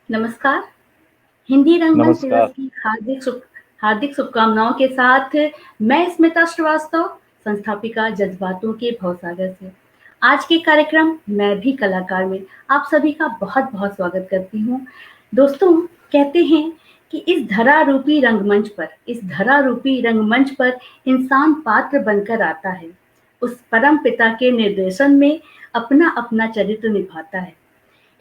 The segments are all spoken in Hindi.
नमस्कार। हिंदी रंगमंच दिवस नमस्कार। की हार्दिक शुभकामनाओं के साथ मैं स्मिता श्रीवास्तव, संस्थापिका जज्बातों के भवसागर से आज के कार्यक्रम मैं भी कलाकार में आप सभी का बहुत-बहुत स्वागत करती हूँ। दोस्तों, कहते हैं कि इस धरा रूपी रंगमंच पर इंसान पात्र बनकर आता है। उस परम पिता के निर्देशन में अपना-अपना चरित्र निभाता है।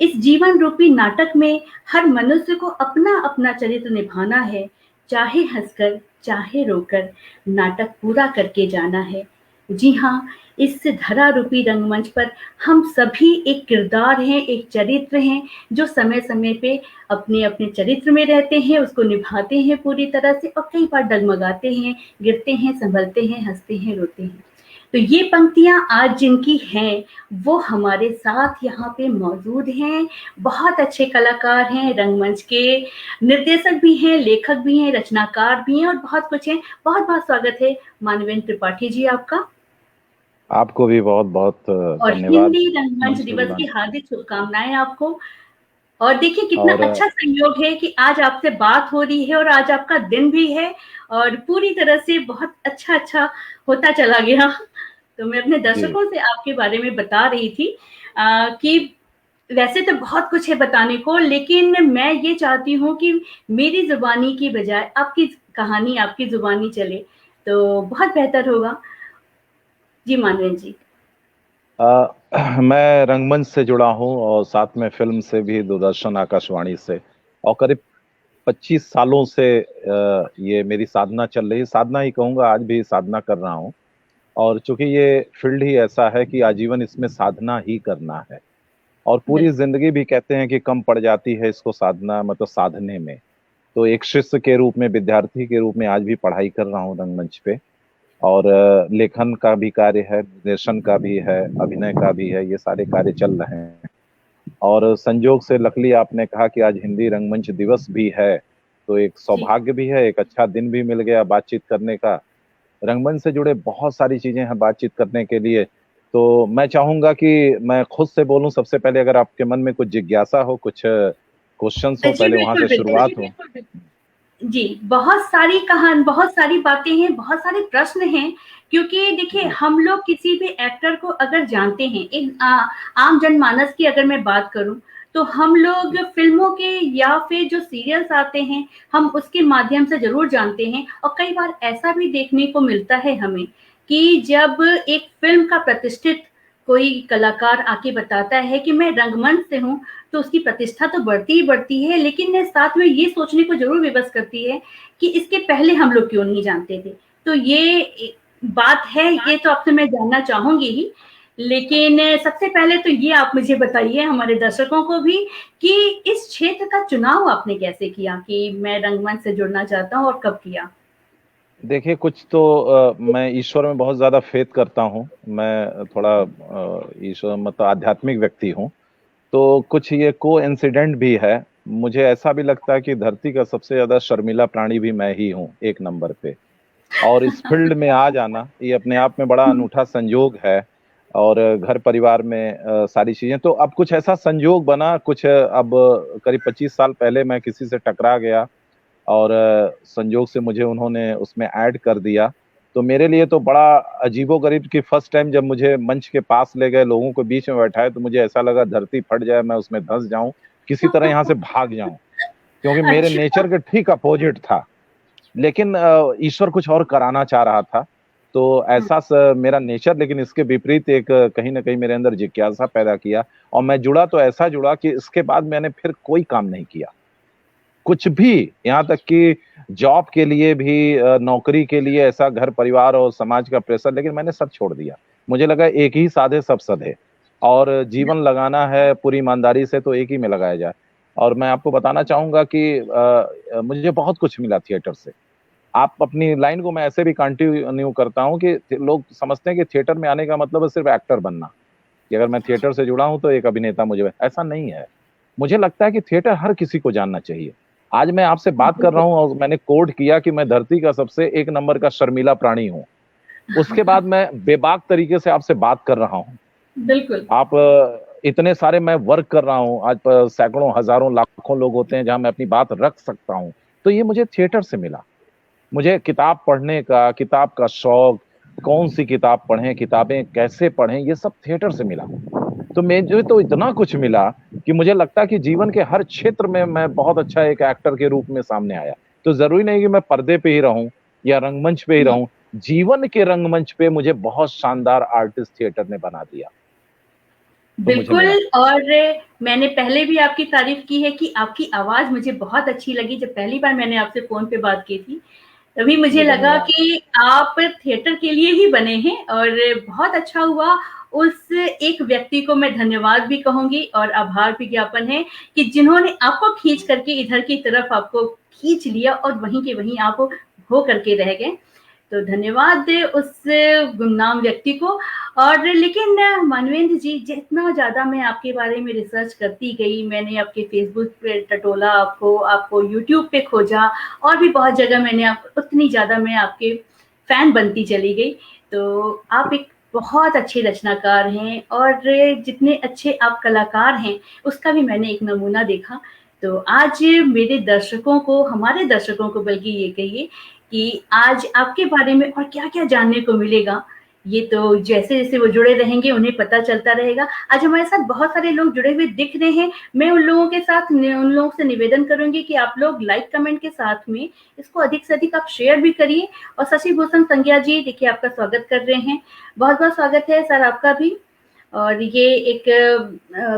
इस जीवन रूपी नाटक में हर मनुष्य को अपना-अपना चरित्र निभाना है, चाहे हँसकर, चाहे रोकर, नाटक पूरा करके जाना है। जी हाँ, इस धरा रूपी रंगमंच पर हम सभी एक किरदार हैं, एक चरित्र हैं, जो समय-समय पे अपने-अपने चरित्र में रहते हैं, उसको निभाते हैं पूरी तरह से और कई बार डगमगाते हैं, गिरते हैं, संभलते हैं, हँसते हैं, रोते हैं। तो ये पंक्तियाँ आज जिनकी हैं, वो हमारे साथ यहाँ पे मौजूद हैं। बहुत अच्छे कलाकार हैं, रंगमंच के निर्देशक भी हैं, लेखक भी हैं, रचनाकार भी हैं और बहुत कुछ हैं। बहुत-बहुत स्वागत है मानवेंद्र त्रिपाठी जी आपका। आपको भी बहुत बहुत और धन्यवाद हिंदी रंगमंच मंच पे दिवस की बुलाने। हार्दिक शुभकामनाएँ आपको। और देखिए कितना और अच्छा संयोग है कि आज आपसे बात हो रही है और आज आपका दिन भी है और पूरी तरह से बहुत अच्छा-अच्छा होता चला गया। तो मैं अपने जी। दर्शकों से आपके बारे में बता रही थी कि वैसे तो बहुत कुछ है बताने को, लेकिन मैं ये चाहती हूँ कि मेरी ज़ुबानी की बजाय आपकी कहानी आपकी ज़ुबानी चले, तो बहुत बेहतर होगा। जी, मानवेंद्र जी। मैं रंगमंच से जुड़ा हूँ और साथ में फिल्म से भी, दूरदर्शन आकाशवाणी से, और करीब 25 सालों से ये मेरी साधना चल रही है। साधना ही कहूँगा, आज भी साधना कर रहा हूँ। और चूंकि ये फील्ड ही ऐसा है कि आजीवन इसमें साधना ही करना है, और पूरी बिल्कुल। जिंदगी भी कहते हैं कि कम पड़ जाती है इसको साधना, मतलब साधने में। तो एक शिष्य के रूप में, विद्यार्थी के रूप में आज भी पढ़ाई कर रहा हूँ रंगमंच पे। और लेखन का भी कार्य है, निर्देशन का भी है, अभिनय का भी है, ये सारे कार्य चल रहे हैं। और संजोग से लकली आपने कहा कि आज हिंदी रंगमंच दिवस भी है, तो एक जी। सौभाग्य भी है, एक अच्छा दिन भी मिल गया बातचीत करने का। रंगमंच से जुड़े बहुत सारी चीजें हैं बातचीत करने के लिए। तो मैं चाहूंगा कि मैं खुद से बोलूं सबसे पहले, अगर आपके मन में कुछ जिज्ञासा हो, कुछ क्वेश्चंस हो, जी, पहले वहां बिल्कुल, से बिल्कुल। शुरुआत हो। जी, बहुत सारी बातें हैं, बहुत सारे प्रश्न हैं, क्योंकि देखिए जी। हम लोग किसी भी एक्टर को अगर जानते हैं, आम जनमानस की अगर मैं बात करूँ, तो हम लोग जी। फ़िल्मों के या फिर जो सीरियल्स आते हैं, हम उसके माध्यम से ज़रूर जानते हैं और कई बार ऐसा भी देखने को मिलता है हमें कि जब एक फ़िल्म का प्रतिष्ठित कोई कलाकार आके बताता है कि मैं रंगमंच से हूँ, तो उसकी प्रतिष्ठा तो बढ़ती ही बढ़ती है, लेकिन साथ में ये सोचने को ज़रूर विवश करती है कि इसके पहले हम लोग क्यों नहीं जानते थे। तो ये बात है, ये तो आपसे मैं जानना चाहूँगी ही। लेकिन सबसे पहले तो ये आप मुझे बताइए हमारे दर्शकों को भी कि इस क्षेत्र का चुनाव आपने कैसे किया कि मैं रंगमंच से जुड़ना चाहता हूँ और कब किया? देखिए, कुछ तो मैं ईश्वर में बहुत ज्यादा फेथ करता हूँ। मैं थोड़ा ईश्वर, मतलब आध्यात्मिक व्यक्ति हूँ। तो कुछ ये को इंसिडेंट भी है। मुझे ऐसा भी लगता है कि धरती का सबसे ज्यादा शर्मिला प्राणी भी मैं ही हूँ, एक नंबर पे। और इस फील्ड में आ जाना, ये अपने आप में बड़ा अनूठा संयोग है। और घर परिवार में सारी चीजें, तो अब कुछ ऐसा संयोग बना, कुछ अब करीब 25 साल पहले मैं किसी से टकरा गया, और संयोग से मुझे उन्होंने उसमें ऐड कर दिया। तो मेरे लिए तो बड़ा अजीबोगरीब कि फर्स्ट टाइम जब मुझे मंच के पास ले गए, लोगों को बीच में बैठाए, तो मुझे ऐसा लगा धरती फट जाए, मैं उसमें धंस जाऊं, किसी तरह यहाँ से भाग जाऊं, क्योंकि मेरे अच्छा। नेचर के ठीक अपोजिट था। लेकिन ईश्वर कुछ और कराना चाह रहा था। तो हुँ, ऐसा मेरा नेचर, लेकिन इसके विपरीत एक कहीं ना कहीं मेरे अंदर जिज्ञासा पैदा किया। और मैं जुड़ा तो ऐसा जुड़ा कि इसके बाद मैंने फिर कोई काम नहीं किया, कुछ भी। यहाँ तक कि जॉब के लिए भी, नौकरी के लिए, ऐसा घर परिवार और समाज का प्रेशर, लेकिन मैंने सब छोड़ दिया। मुझे लगा एक ही साधे सब सधे, और जीवन लगाना है पूरी ईमानदारी से, तो एक ही में लगाया जाए। और मैं आपको बताना चाहूंगा कि मुझे बहुत कुछ मिला थिएटर से। आप अपनी लाइन को मैं ऐसे भी कंटिन्यू करता हूँ कि लोग समझते हैं कि थिएटर में आने का मतलब है सिर्फ एक्टर बनना, कि अगर मैं थिएटर से जुड़ा हूं तो एक अभिनेता मुझे, ऐसा नहीं है। मुझे लगता है कि थिएटर हर किसी को जानना चाहिए। आज मैं आपसे बात कर बिल्कुल। रहा हूं और मैंने कोड किया कि मैं धरती का सबसे एक नंबर का शर्मीला प्राणी हूं। उसके बाद मैं बेबाक तरीके से आपसे बात कर रहा हूं। बिल्कुल। आप इतने सारे मैं वर्क कर रहा हूँ, आज सैकड़ों हजारों लाखों लोग होते हैं जहां मैं अपनी बात रख सकता हूँ, तो ये मुझे थिएटर से मिला। मुझे किताब पढ़ने का, किताब का शौक, कौन सी किताब पढ़ें, किताबें कैसे पढ़ें, ये सब थिएटर से मिला। तो मुझे तो इतना कुछ मिला कि मुझे लगता है कि जीवन के हर क्षेत्र में मैं बहुत अच्छा एक एक्टर के रूप में सामने आया। तो जरूरी नहीं कि मैं पर्दे पे ही रहूं या रंगमंच पे ही रहूं, जीवन के रंगमंच पे मुझे बहुत शानदार आर्टिस्ट थिएटर ने बना दिया। तो मुझे बिल्कुल। मिला। और मैंने पहले भी आपकी तारीफ की है कि आपकी आवाज मुझे बहुत अच्छी लगी। जब पहली बार मैंने आपसे फोन पे बात की थी, तभी मुझे जी लगा धन्यवाद। कि आप थिएटर के लिए ही बने हैं, और बहुत अच्छा हुआ। उस एक व्यक्ति को मैं धन्यवाद भी कहूंगी और आभार भी ज्ञापन है कि जिन्होंने आपको खींच करके इधर की तरफ आपको खींच लिया और वहीं के वहीं आप हो करके रह गए। तो धन्यवाद उस गुमनाम व्यक्ति को। और लेकिन मानवेंद्र जी, जितना ज़्यादा मैं आपके बारे में रिसर्च करती गई, मैंने आपके फेसबुक पे टटोला आपको, आपको यूट्यूब पे खोजा, और भी बहुत जगह मैंने उतनी ज़्यादा मैं आपके फैन बनती चली गई। तो आप एक बहुत अच्छे रचनाकार हैं, और जितने अच्छे आप कलाकार हैं उसका भी मैंने एक नमूना देखा। तो आज मेरे दर्शकों को, हमारे दर्शकों को बल्कि ये कहिए कि आज आपके बारे में और क्या-क्या जानने को मिलेगा, ये तो जैसे-जैसे वो जुड़े रहेंगे उन्हें पता चलता रहेगा। आज हमारे साथ बहुत सारे लोग जुड़े हुए दिख रहे हैं। मैं उन लोगों के साथ उन लोगों से निवेदन करूँगी कि आप लोग लाइक कमेंट के साथ में इसको अधिक से अधिक आप शेयर भी करिए। और शशि भूषण संज्ञा जी, देखिए आपका स्वागत कर रहे हैं। बहुत-बहुत स्वागत है सर आपका भी। और ये एक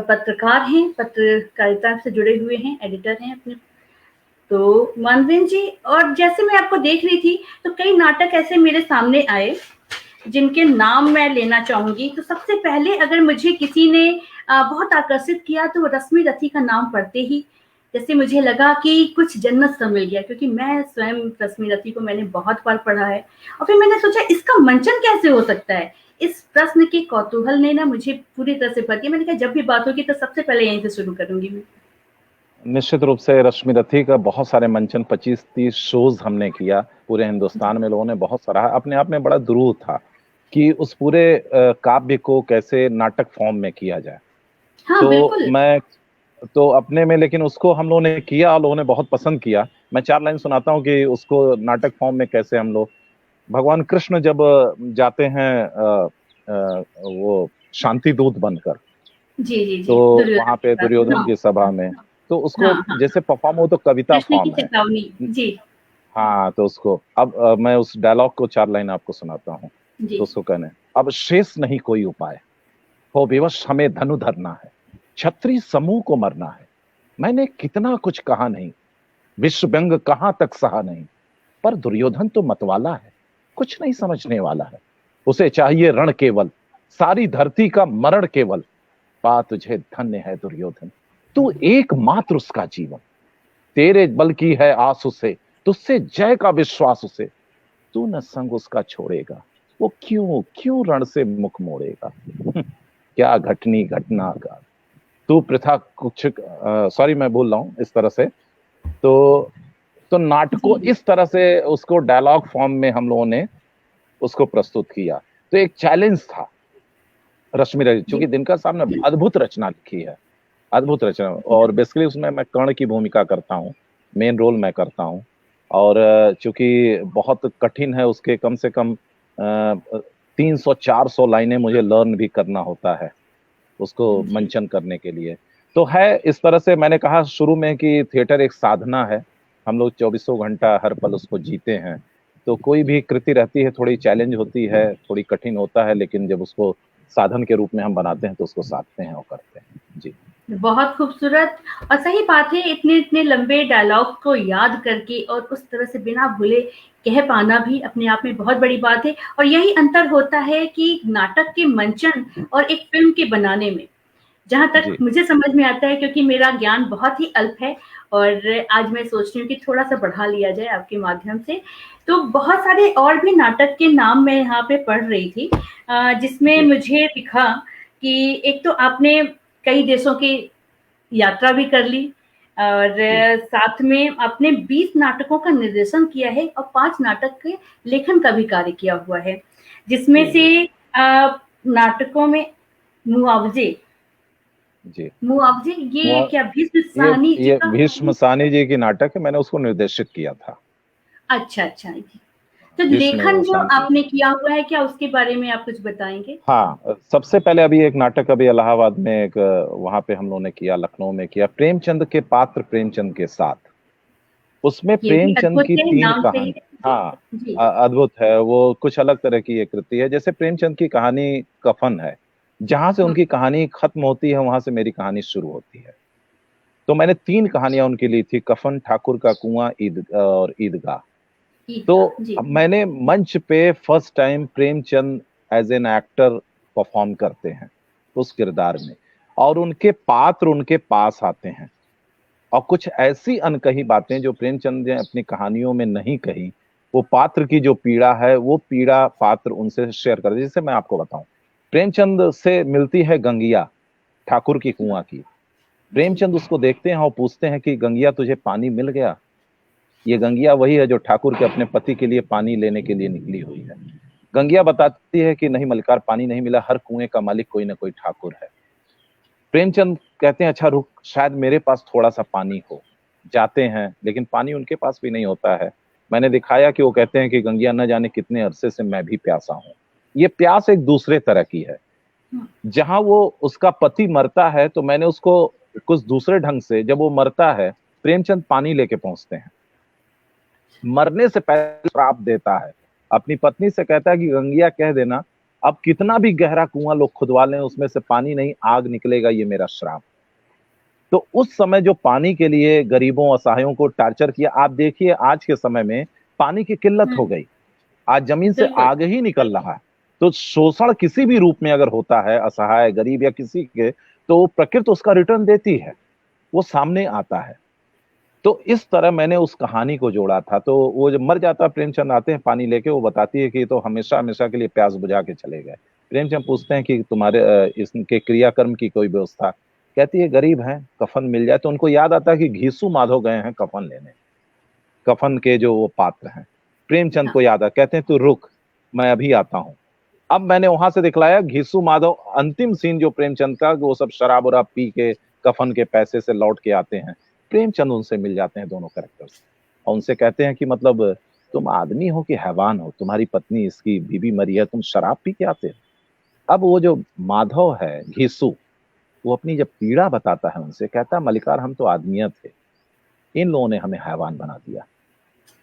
पत्रकार हैं, पत्रकारिता से जुड़े हुए हैं, एडिटर हैं अपने। तो मानवेंद्र जी, और जैसे मैं आपको देख रही थी तो कई नाटक ऐसे मेरे सामने आए जिनके नाम मैं लेना चाहूंगी। तो सबसे पहले अगर मुझे किसी ने बहुत आकर्षित किया तो रश्मि रथी का नाम पढ़ते ही जैसे मुझे लगा कि कुछ जन्नत सा मिल गया, क्योंकि मैं स्वयं रश्मि रथी को मैंने बहुत बार पढ़ा है। और फिर मैंने सोचा इसका मंचन कैसे हो सकता है। इस प्रश्न के कौतूहल ने ना मुझे पूरी तरह से भर दिया। मैंने कहा जब भी बात होगी तो सबसे पहले यहीं से शुरू करूंगी मैं। निश्चित रूप से रश्मि रथी का बहुत सारे मंचन, 25-30 शोज हमने किया पूरे हिंदुस्तान में, लोगों ने बहुत सराहा। अपने आप में बड़ा दुरूह था कि उस पूरे काव्य को कैसे नाटक फॉर्म में किया जाए। हाँ तो बिल्कुल। मैं तो अपने में, लेकिन उसको हम लोगों ने किया और लोगों ने बहुत पसंद किया। मैं 4 लाइन सुनाता हूँ कि उसको नाटक फॉर्म में कैसे हम लोग, भगवान कृष्ण जब जाते हैं वो शांति दूत बनकर, जी जी तो जी, दुर्योधन वहां के पे साथ। दुर्योधन हाँ की सभा में, तो उसको हाँ हाँ। जैसे परफॉर्म हो तो कविता कृष्ण की फॉर्म है। चेतावनी। जी हाँ, तो उसको अब मैं उस डायलॉग को 4 लाइन आपको सुनाता हूँ। जी। तो उसको कहने, अब शेष नहीं कोई उपाय, हो विवश हमें धनु धरना है, छत्री समूह को मरना है। मैंने कितना कुछ कहा नहीं, विश्व व्यंग कहाँ तक सहा नहीं, पर दुर्योधन तो मतवाला है, कुछ नहीं समझने वाला है। उसे चाहिए रण केवल, सारी धरती का मरण केवल। पा तुझे धन्य है दुर्योधन, तू एकमात्र उसका जीवन। तेरे बल की है आस उसे, तुझसे जय का विश्वास उसे। तू न संग उसका छोड़ेगा, वो क्यों क्यों रण से मुख मोड़ेगा। क्या घटनी घटना का, तू प्रथा कुछ, सॉरी मैं बोल रहा हूं इस तरह से। तो जी नाटको जी। इस तरह से उसको डायलॉग फॉर्म में हम लोगों ने उसको प्रस्तुत किया। तो एक चैलेंज था रश्मि रवि, जी चूंकि दिनकर साहब ने अद्भुत रचना लिखी है, अद्भुत रचना। और बेसिकली उसमें मैं कर्ण की भूमिका करता हूँ, मेन रोल मैं करता हूँ। और चूंकि बहुत कठिन है, उसके कम से कम 300-400 लाइनें मुझे लर्न भी करना होता है उसको जी। मंचन करने के लिए। तो है इस तरह से, मैंने कहा शुरू में कि थिएटर एक साधना है, हम लोग 24 घंटा हर पल उसको जीते हैं। तो कोई भी कृति रहती है, थोड़ी चैलेंज होती है, थोड़ी कठिन होता है, लेकिन जब उसको साधन के रूप में हम बनाते हैं तो उसको साधते हैं और करते हैं। जी बहुत खूबसूरत। और सही बात है, इतने इतने लंबे डायलॉग को याद करके और उस तरह से बिना भूले कह पाना भी अपने आप में बहुत बड़ी बात है। और यही अंतर होता है कि नाटक के मंचन और एक फिल्म के बनाने में, जहाँ तक जी मुझे समझ में आता है, क्योंकि मेरा ज्ञान बहुत ही अल्प है। और आज मैं सोच रही हूँ कि थोड़ा-सा बढ़ा लिया जाए आपके माध्यम से। तो बहुत सारे और भी नाटक के नाम मैं यहाँ पे पढ़ रही थी, जिसमें जी मुझे दिखा कि एक तो आपने कई देशों की यात्रा भी कर ली, और जी साथ में आपने 20 नाटकों का निर्देशन किया है और 5 नाटक के लेखन का भी कार्य किया हुआ है। जिसमें जी से जी नाटकों में मुआवजे, जी। मुआवजे, ये मुआ क्या भीष्म ये साहनी जी ये का? भीष्म साहनी जी की नाटक है, मैंने उसको निर्देशित किया था। अच्छा, अच्छा जी। तो लेखन भीष्म जो साहनी। आपने किया हुआ है, क्या उसके बारे में आप कुछ बताएँगे? हाँ, सबसे पहले अभी एक नाटक अभी इलाहाबाद में एक वहाँ पे हम लोगों ने किया, लखनऊ में किया, प्रेमचंद के पात्र प्रेमचंद के साथ। उसमें ये भी प्रेमचंद अद्भुत की है, 3 नाम से ही। कहानी। हाँ, जी, अद्भुत है, वो कुछ अलग तरह की एक कृति है। जैसे प्रेमचंद की कहानी कफन है, जहाँ से हुँ, उनकी कहानी खत्म होती है, वहाँ से मेरी कहानी शुरू होती है। तो मैंने 3 कहानियाँ उनकी ली थी, कफन, ठाकुर का कुआँ, ईद और ईदगाह। तो ईदगाह, जी। मैंने मंच पे first time Premchand as an actor perform करते हैं उस किरदार में, और उनके पात्र उनके पास आते हैं और कुछ ऐसी अनकही बातें जो प्रेमचंद ने अपनी कहानियों में नहीं कही, वो पात्र की जो पीड़ा है वो पीड़ा पात्र उनसे शेयर कर, जैसे मैं आपको बताऊं, प्रेमचंद से मिलती है गंगिया, ठाकुर की कुआं की। जी, प्रेमचंद उसको देखते हैं और पूछते हैं कि गंगिया तुझे पानी मिल गया? ये गंगिया वही है जो ठाकुर के अपने पति के लिए पानी लेने के लिए निकली हुई है। गंगिया बताती है कि नहीं मलिकार, पानी नहीं मिला, हर कुएं का मालिक कोई ना कोई ठाकुर है। प्रेमचंद कहते हैं अच्छा रुक, शायद मेरे पास थोड़ा सा पानी हो। जाते हैं, लेकिन पानी उनके पास भी नहीं होता है। मैंने दिखाया कि वो कहते हैं कि गंगिया न जाने कितने अरसे से मैं भी प्यासा हूं। ये प्यास एक दूसरे तरह की है। हुँ, जहां वो उसका पति मरता है तो मैंने उसको कुछ दूसरे ढंग से, जब वो मरता है प्रेमचंद पानी लेके पहुंचते हैं। मरने से पहले श्राप देता है, अपनी पत्नी से कहता है कि गंगिया कह देना, अब कितना भी गहरा कुआं लोग खुदवा लें उसमें से पानी नहीं, आग निकलेगा, ये मेरा श्राप। तो उस समय जो पानी के लिए गरीबों असहायों को टार्चर किया, आप देखिए आज के समय में पानी की किल्लत हुँ, हो गई, आज जमीन से बिल्कुल। आग ही निकल रहा है। तो शोषण किसी भी रूप में अगर होता है, असहाय गरीब या किसी के, तो प्रकृति उसका रिटर्न देती है, वो सामने आता है। तो इस तरह मैंने उस कहानी को जोड़ा था। तो वो जब मर जाता, प्रेमचंद आते हैं पानी लेके, वो बताती है कि तो हमेशा हमेशा के लिए प्यास बुझा के चले गए। प्रेमचंद पूछते हैं कि तुम्हारे इसके क्रियाकर्म की कोई व्यवस्था? कहती है गरीब हैं, कफन मिल जाए। तो उनको याद आता है कि घीसू माधव गए हैं कफन लेने, कफन के जो वो पात्र हैं। प्रेमचंद हाँ, को याद है, कहते हैं तू रुक, मैं अभी आता हूँ। अब मैंने वहां से दिखलाया घीसू माधव, अंतिम सीन जो प्रेमचंद का, वो सब शराब वराब पी के कफन के पैसे से लौट के आते हैं। प्रेमचंद उनसे मिल जाते हैं, दोनों कैरेक्टर्स, और उनसे कहते हैं कि मतलब तुम आदमी हो कि हैवान हो? तुम्हारी पत्नी इसकी बीवी मरी है, तुम शराब पी के आते हो? अब वो जो माधव है घीसू, वो अपनी जब पीड़ा बताता है उनसे, कहता है मलिकार हम तो आदमियत थे, इन लोगों ने हमें हैवान बना दिया।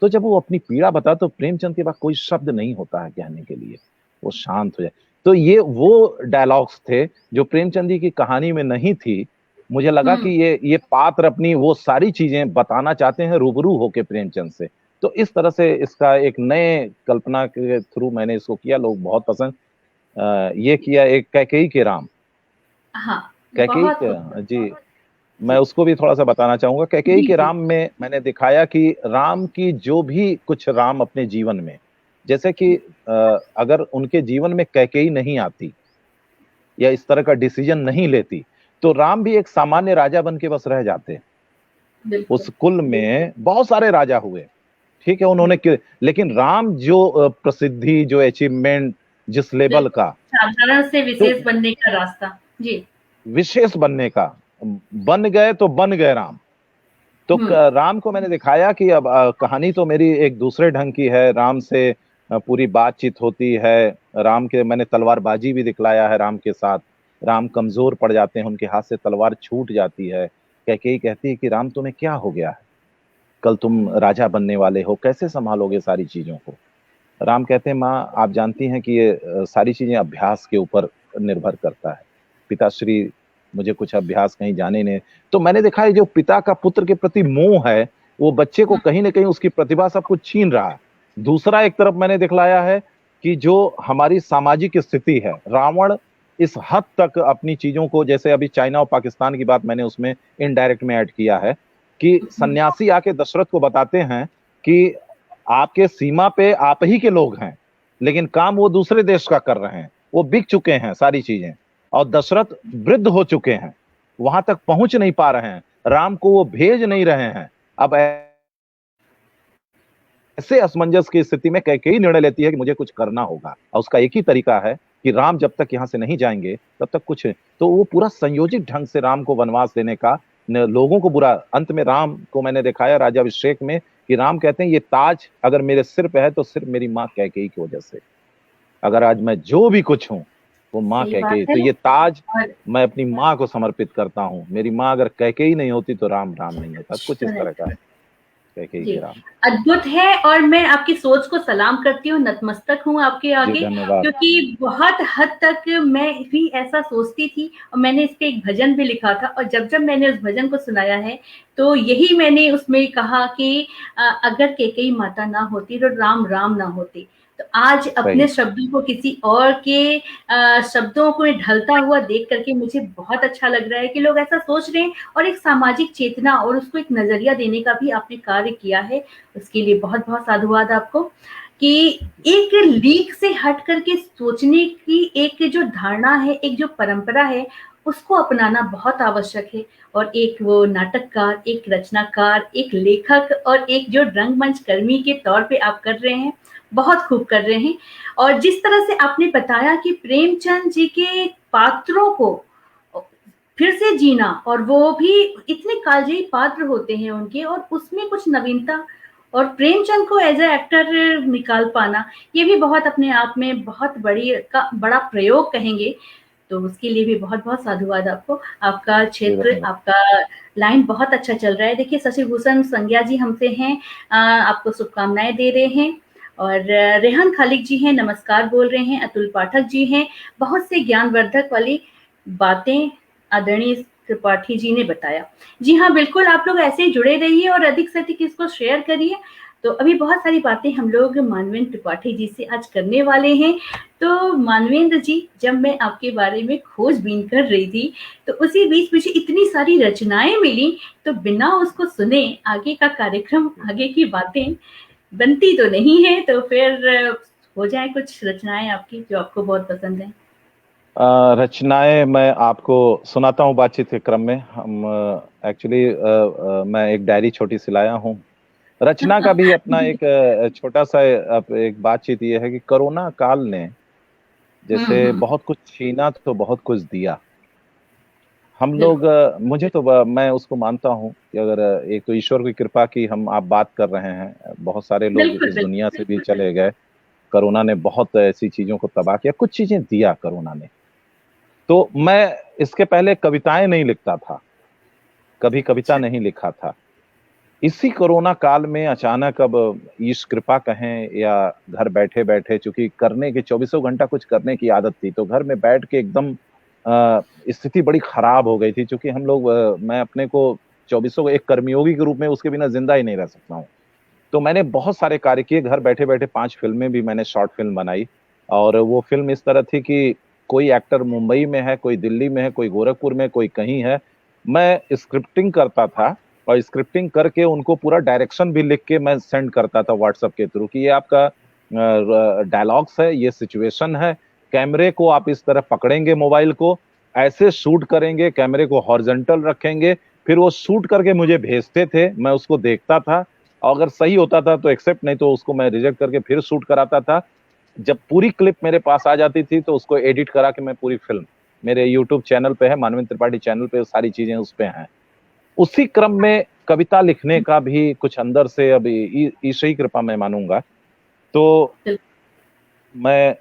तो जब वो अपनी पीड़ा बता, तो प्रेमचंद के पास कोई शब्द नहीं होता है कहने के लिए, वो शांत हो जाए। तो ये वो डायलॉग्स थे जो प्रेमचंद जी की कहानी में नहीं थी। मुझे लगा कि हुँ, ये पात्र अपनी वो सारी चीजें बताना चाहते हैं रूबरू होके प्रेमचंद से। तो इस तरह से इसका एक नए कल्पना के थ्रू मैंने इसको किया, लोग बहुत पसंद ये किया। एक कैकेयी के राम, हाँ, कैकेयी बहुत खूब। के, जी, मैं जी, उसको भी थोड़ा सा बताना चाहूंगा। कैकेयी जी, के जी, राम में मैंने दिखाया कि राम की जो भी कुछ राम अपने जीवन में, जैसे कि अगर उनके जीवन में कैकेयी नहीं आती या इस तरह का डिसीजन नहीं लेती, तो राम भी एक सामान्य राजा बन के बस रह जाते। बिल्कुल। उस कुल में बहुत सारे राजा हुए, ठीक है, उन्होंने लेकिन राम जो प्रसिद्धि, जो अचीवमेंट, जिस लेवल बिल्कुल, का, साधारण से तो विशेष बनने का रास्ता। जी, विशेष बनने का, बन गए तो बन गए राम। तो हुँ, राम को मैंने दिखाया कि अब कहानी तो मेरी एक दूसरे ढंग की है। राम से पूरी बातचीत होती है, राम के मैंने तलवारबाजी भी दिखलाया है राम के साथ। राम कमजोर पड़ जाते हैं, उनके हाथ से तलवार छूट जाती है। कैकेयी कहती है कि राम तुम्हें क्या हो गया है? कल तुम हुँ, राजा बनने वाले हो, कैसे संभालोगे सारी चीजों को? राम कहते हैं माँ आप जानती हैं कि ये सारी चीजें अभ्यास के ऊपर निर्भर करता है। पिताश्री मुझे कुछ अभ्यास कहीं जाने नहीं। तो मैंने देखा है जो पिता का पुत्र के प्रति मोह है, वो बच्चे को हुँ, कहीं ना कहीं उसकी प्रतिभा सब कुछ छीन रहा है। दूसरा एक तरफ मैंने दिखलाया है कि जो हमारी सामाजिक स्थिति है, रावण इस हद तक अपनी चीजों को, जैसे अभी चाइना और पाकिस्तान की बात मैंने उसमें इनडायरेक्ट में ऐड किया है, कि हुँ, सन्यासी आके दशरथ को बताते हैं कि आपके सीमा पे आप ही के लोग हैं, लेकिन काम वो दूसरे देश का कर रहे हैं, वो बिक चुके हैं सारी चीजें, और दशरथ वृद्ध हो चुके हैं, वहां तक पहुंच नहीं पा रहे हैं, राम को वो भेज नहीं रहे हैं। अब ऐसे असमंजस की स्थिति में कैकेयी निर्णय लेती है कि मुझे कुछ करना होगा, और उसका एक ही तरीका है कि राम जब तक यहाँ से नहीं जाएंगे तब तक कुछ, तो वो पूरा संयोजित ढंग से राम को वनवास देने का, लोगों को बुरा, अंत में राम को मैंने दिखाया राज्याभिषेक में कि राम कहते हैं ये ताज अगर मेरे सिर पे है तो सिर्फ मेरी माँ कैकेयी की वजह से, अगर आज मैं जो भी कुछ हूँ वो माँ सही बात कैकेयी, है। तो ये ताज और मैं अपनी माँ को समर्पित करता हूँ। मेरी माँ अगर कैकेयी नहीं होती तो राम राम नहीं होता, कुछ इस तरह का है, कैकेयी जी, के राम। अद्भुत है और मैं आपकी सोच को सलाम करती हूँ, नतमस्तक हूँ आपके जी आगे, धन्यवाद। क्योंकि बहुत हद तक मैं भी ऐसा सोचती थी और मैंने इस पे एक भजन भी लिखा था और जब-जब मैंने उस भजन को सुनाया है, तो यही मैंने उसमें कहा कि अगर कैकेयी माता ना होती तो राम राम ना होते। तो आज अपने सही, शब्दों को किसी और के शब्दों को ढलता हुआ देख करके मुझे बहुत अच्छा लग रहा है कि लोग ऐसा सोच रहे हैं और एक सामाजिक चेतना और उसको एक नज़रिया देने का भी आपने कार्य किया है। उसके लिए बहुत-बहुत साधुवाद आपको कि एक लीक से हट करके सोचने की एक जो धारणा है, एक जो परंपरा है, उसको अपनाना बहुत आवश्यक है और एक वो नाटककार, एक रचनाकार, एक लेखक और एक जो रंगमंच कर्मी के तौर पे आप कर रहे हैं, बहुत खूब कर रहे हैं। और जिस तरह से आपने बताया कि प्रेमचंद जी के पात्रों को फिर से जीना और वो भी इतने कालजयी पात्र होते हैं उनके और उसमें कुछ नवीनता और प्रेमचंद को एज ए एक्टर निकाल पाना, ये भी बहुत अपने आप में बहुत बड़ा प्रयोग कहेंगे। तो उसके लिए भी बहुत-बहुत साधुवाद आपको। आपका जी क्षेत्र, धन्यवाद। आपका लाइन बहुत अच्छा चल रहा है। देखिए शशिभूषण संज्ञा जी हमसे हैं, आपको शुभकामनाएँ दे रहे हैं और रेहान खालिक जी हैं, नमस्कार बोल रहे हैं, अतुल पाठक जी हैं, बहुत से ज्ञानवर्धक वाली बातें आदरणीय त्रिपाठी जी ने बताया। जी हाँ, बिल्कुल आप लोग ऐसे ही जुड़े रहिए और अधिक से अधिक इसको शेयर करिए। तो अभी बहुत सारी बातें हम लोग मानवेंद्र त्रिपाठी जी से आज करने वाले हैं। तो मानवेंद्र जी, जब मैं आपके बारे में खोजबीन कर रही थी, तो उसी बीच मुझे इतनी सारी रचनाएँ मिली, तो बिना उसको सुने आगे का कार्यक्रम, आगे की बातें बनती तो नहीं है, तो फिर हो जाए कुछ रचनाएँ आपकी जो आपको बहुत पसंद हैं। रचनाएं मैं आपको सुनाता हूँ बातचीत के क्रम में। हम एक्चुअली मैं एक डायरी छोटी सी लाया हूँ। रचना का भी अपना जी। एक छोटा सा एक बातचीत ये है कि कोरोना काल ने हुँ, जैसे हुँ। बहुत कुछ छीना तो बहुत कुछ दिया। हम लोग बिल्कुल। मुझे तो मैं उसको मानता हूँ कि अगर एक तो ईश्वर की कृपा की हम आप बात कर रहे हैं, बहुत सारे लोग बिल्कुल, इस बिल्कुल, दुनिया से भी बिल्कुल, चले गए। कोरोना ने बहुत ऐसी चीजों को तबाह किया, कुछ चीजें दिया कोरोना ने। तो मैं इसके पहले कविताएं नहीं लिखता था, कभी कविता अच्छा। नहीं लिखा था। इसी कोरोना काल में अचानक अब ईश कृपा कहें या घर बैठे बैठे, चूंकि करने के चौबीसों घंटा कुछ करने की आदत थी, तो घर में बैठ के एकदम स्थिति बड़ी खराब हो गई थी। चूंकि हम लोग मैं अपने को चौबीसों एक कर्मयोगी के रूप में उसके बिना जिंदा ही नहीं रह सकता हूँ। तो मैंने बहुत सारे कार्य किए घर बैठे बैठे, 5 फिल्में भी मैंने शॉर्ट फिल्म बनाई। और वो फिल्म इस तरह थी कि कोई एक्टर मुंबई में है, कोई दिल्ली में है, कोई गोरखपुर में, कोई कहीं है। मैं स्क्रिप्टिंग करता था और स्क्रिप्टिंग करके उनको पूरा डायरेक्शन भी लिख के मैं सेंड करता था व्हाट्सएप के थ्रू कि ये आपका डायलॉग्स है, ये सिचुएशन है, कैमरे को आप इस तरह पकड़ेंगे, मोबाइल को ऐसे शूट करेंगे, कैमरे को हॉरिजॉन्टल रखेंगे। फिर वो शूट करके मुझे भेजते थे, मैं उसको देखता था और अगर सही होता था तो एक्सेप्ट, नहीं तो उसको मैं रिजेक्ट करके फिर शूट कराता था। जब पूरी क्लिप मेरे पास आ जाती थी तो उसको एडिट करा के मैं पूरी फिल्म, मेरे यूट्यूब चैनल पे है, मानवेंद्र त्रिपाठी चैनल पे सारी चीजें उस पे हैं। उसी क्रम में कविता लिखने का भी कुछ अंदर से अब ईश्वरी कृपा मैं मानूंगा। तो बिल मैं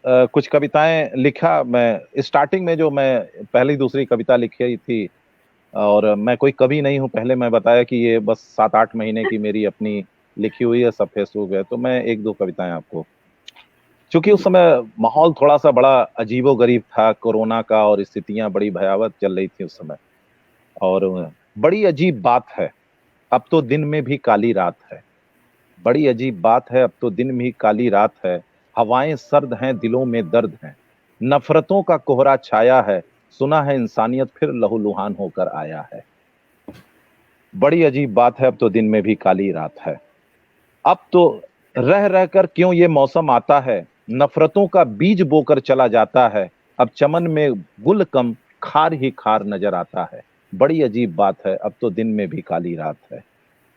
कुछ कविताएं लिखा। मैं स्टार्टिंग में जो मैं पहली दूसरी कविता लिखी थी, और मैं कोई कवि नहीं हूँ, पहले मैं बताया कि ये बस 7-8 महीने की मेरी अपनी लिखी हुई है, सब फेसबुक है। तो मैं एक दो कविताएं आपको, क्योंकि उस जी, समय माहौल थोड़ा सा बड़ा अजीबो गरीब था कोरोना का, और स्थितियां बड़ी भयावह चल रही थी उस समय। और बड़ी अजीब बात है, अब तो दिन में भी काली रात है। बड़ी अजीब बात है, अब तो दिन में भी काली रात है। हवाएं सर्द हैं, दिलों में दर्द है। नफरतों का कोहरा छाया है। सुना है इंसानियत फिर लहूलुहान होकर आया है। बड़ी अजीब बात है, अब तो दिन में भी काली रात है। अब तो रह रह कर क्यों ये मौसम आता है। नफरतों का बीज बोकर चला जाता है। अब चमन में गुल कम, खार ही खार नजर आता है। बड़ी अजीब बात है, अब तो दिन में भी काली रात है।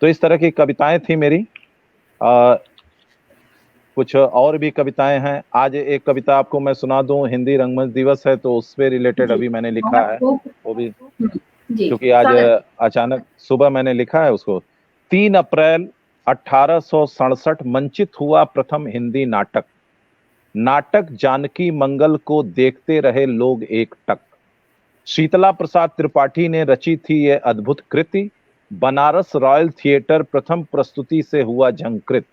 तो इस तरह की कविताएं थी मेरी। कुछ और भी कविताएं हैं। आज एक कविता आपको मैं सुना दूं, हिंदी रंगमंच दिवस है तो उस पे रिलेटेड जी, अभी मैंने लिखा बहुत है। खूब। वो भी जी, क्योंकि आज स्वागत। अचानक सुबह मैंने लिखा है उसको। 3 अप्रैल 1867 मंचित हुआ प्रथम हिंदी नाटक। नाटक जानकी मंगल को देखते रहे लोग एकटक। शीतला प्रसाद त्रिपाठी ने रची थी ये अद्भुत कृति। बनारस रॉयल थिएटर प्रथम प्रस्तुति से हुआ झंकृत।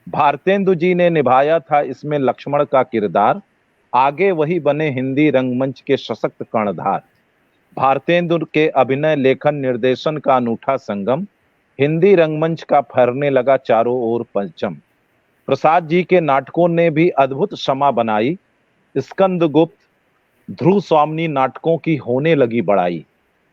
भारतेंदु जी ने निभाया था इसमें लक्ष्मण का किरदार। आगे वही बने हिंदी रंगमंच के सशक्त कर्णधार। भारतेंदु के अभिनय लेखन निर्देशन का अनूठा संगम। हिंदी रंगमंच का फहरने लगा चारों ओर परचम। प्रसाद जी के नाटकों ने भी अद्भुत शमा बनाई। स्कंदगुप्त, ध्रुव स्वामिनी नाटकों की होने लगी बड़ाई।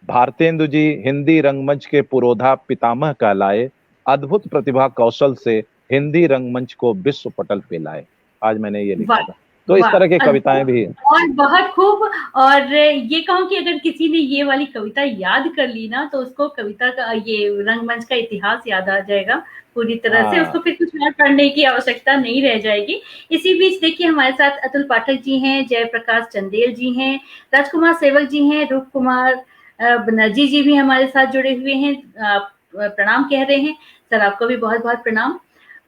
भारतेंदु जी हिंदी रंगमंच के पुरोधा पितामह कहलाए। अद्भुत प्रतिभा कौशल से हिंदी रंगमंच को विश्व पटल पे लाए। आज मैंने ये लिखा वाह! था। तो इस वाह! तरह की कविताएं अद्भुत भी हैं। और बहुत खूब। और ये कहूँ कि अगर किसी ने ये वाली कविता याद कर ली ना, तो उसको कविता का ये रंगमंच का इतिहास याद आ जाएगा पूरी तरह से, हाँ उसको फिर कुछ और पढ़ने की आवश्यकता नहीं रह जाएगी। इसी बीच देखिए हमारे साथ अतुल पाठक जी हैं, जयप्रकाश चंदेल जी हैं, राजकुमार सेवक जी हैं, रूप कुमार बनर्जी जी भी हमारे साथ जुड़े हुए हैं। आप प्रणाम कह रहे हैं। सर आपको भी बहुत-बहुत प्रणाम।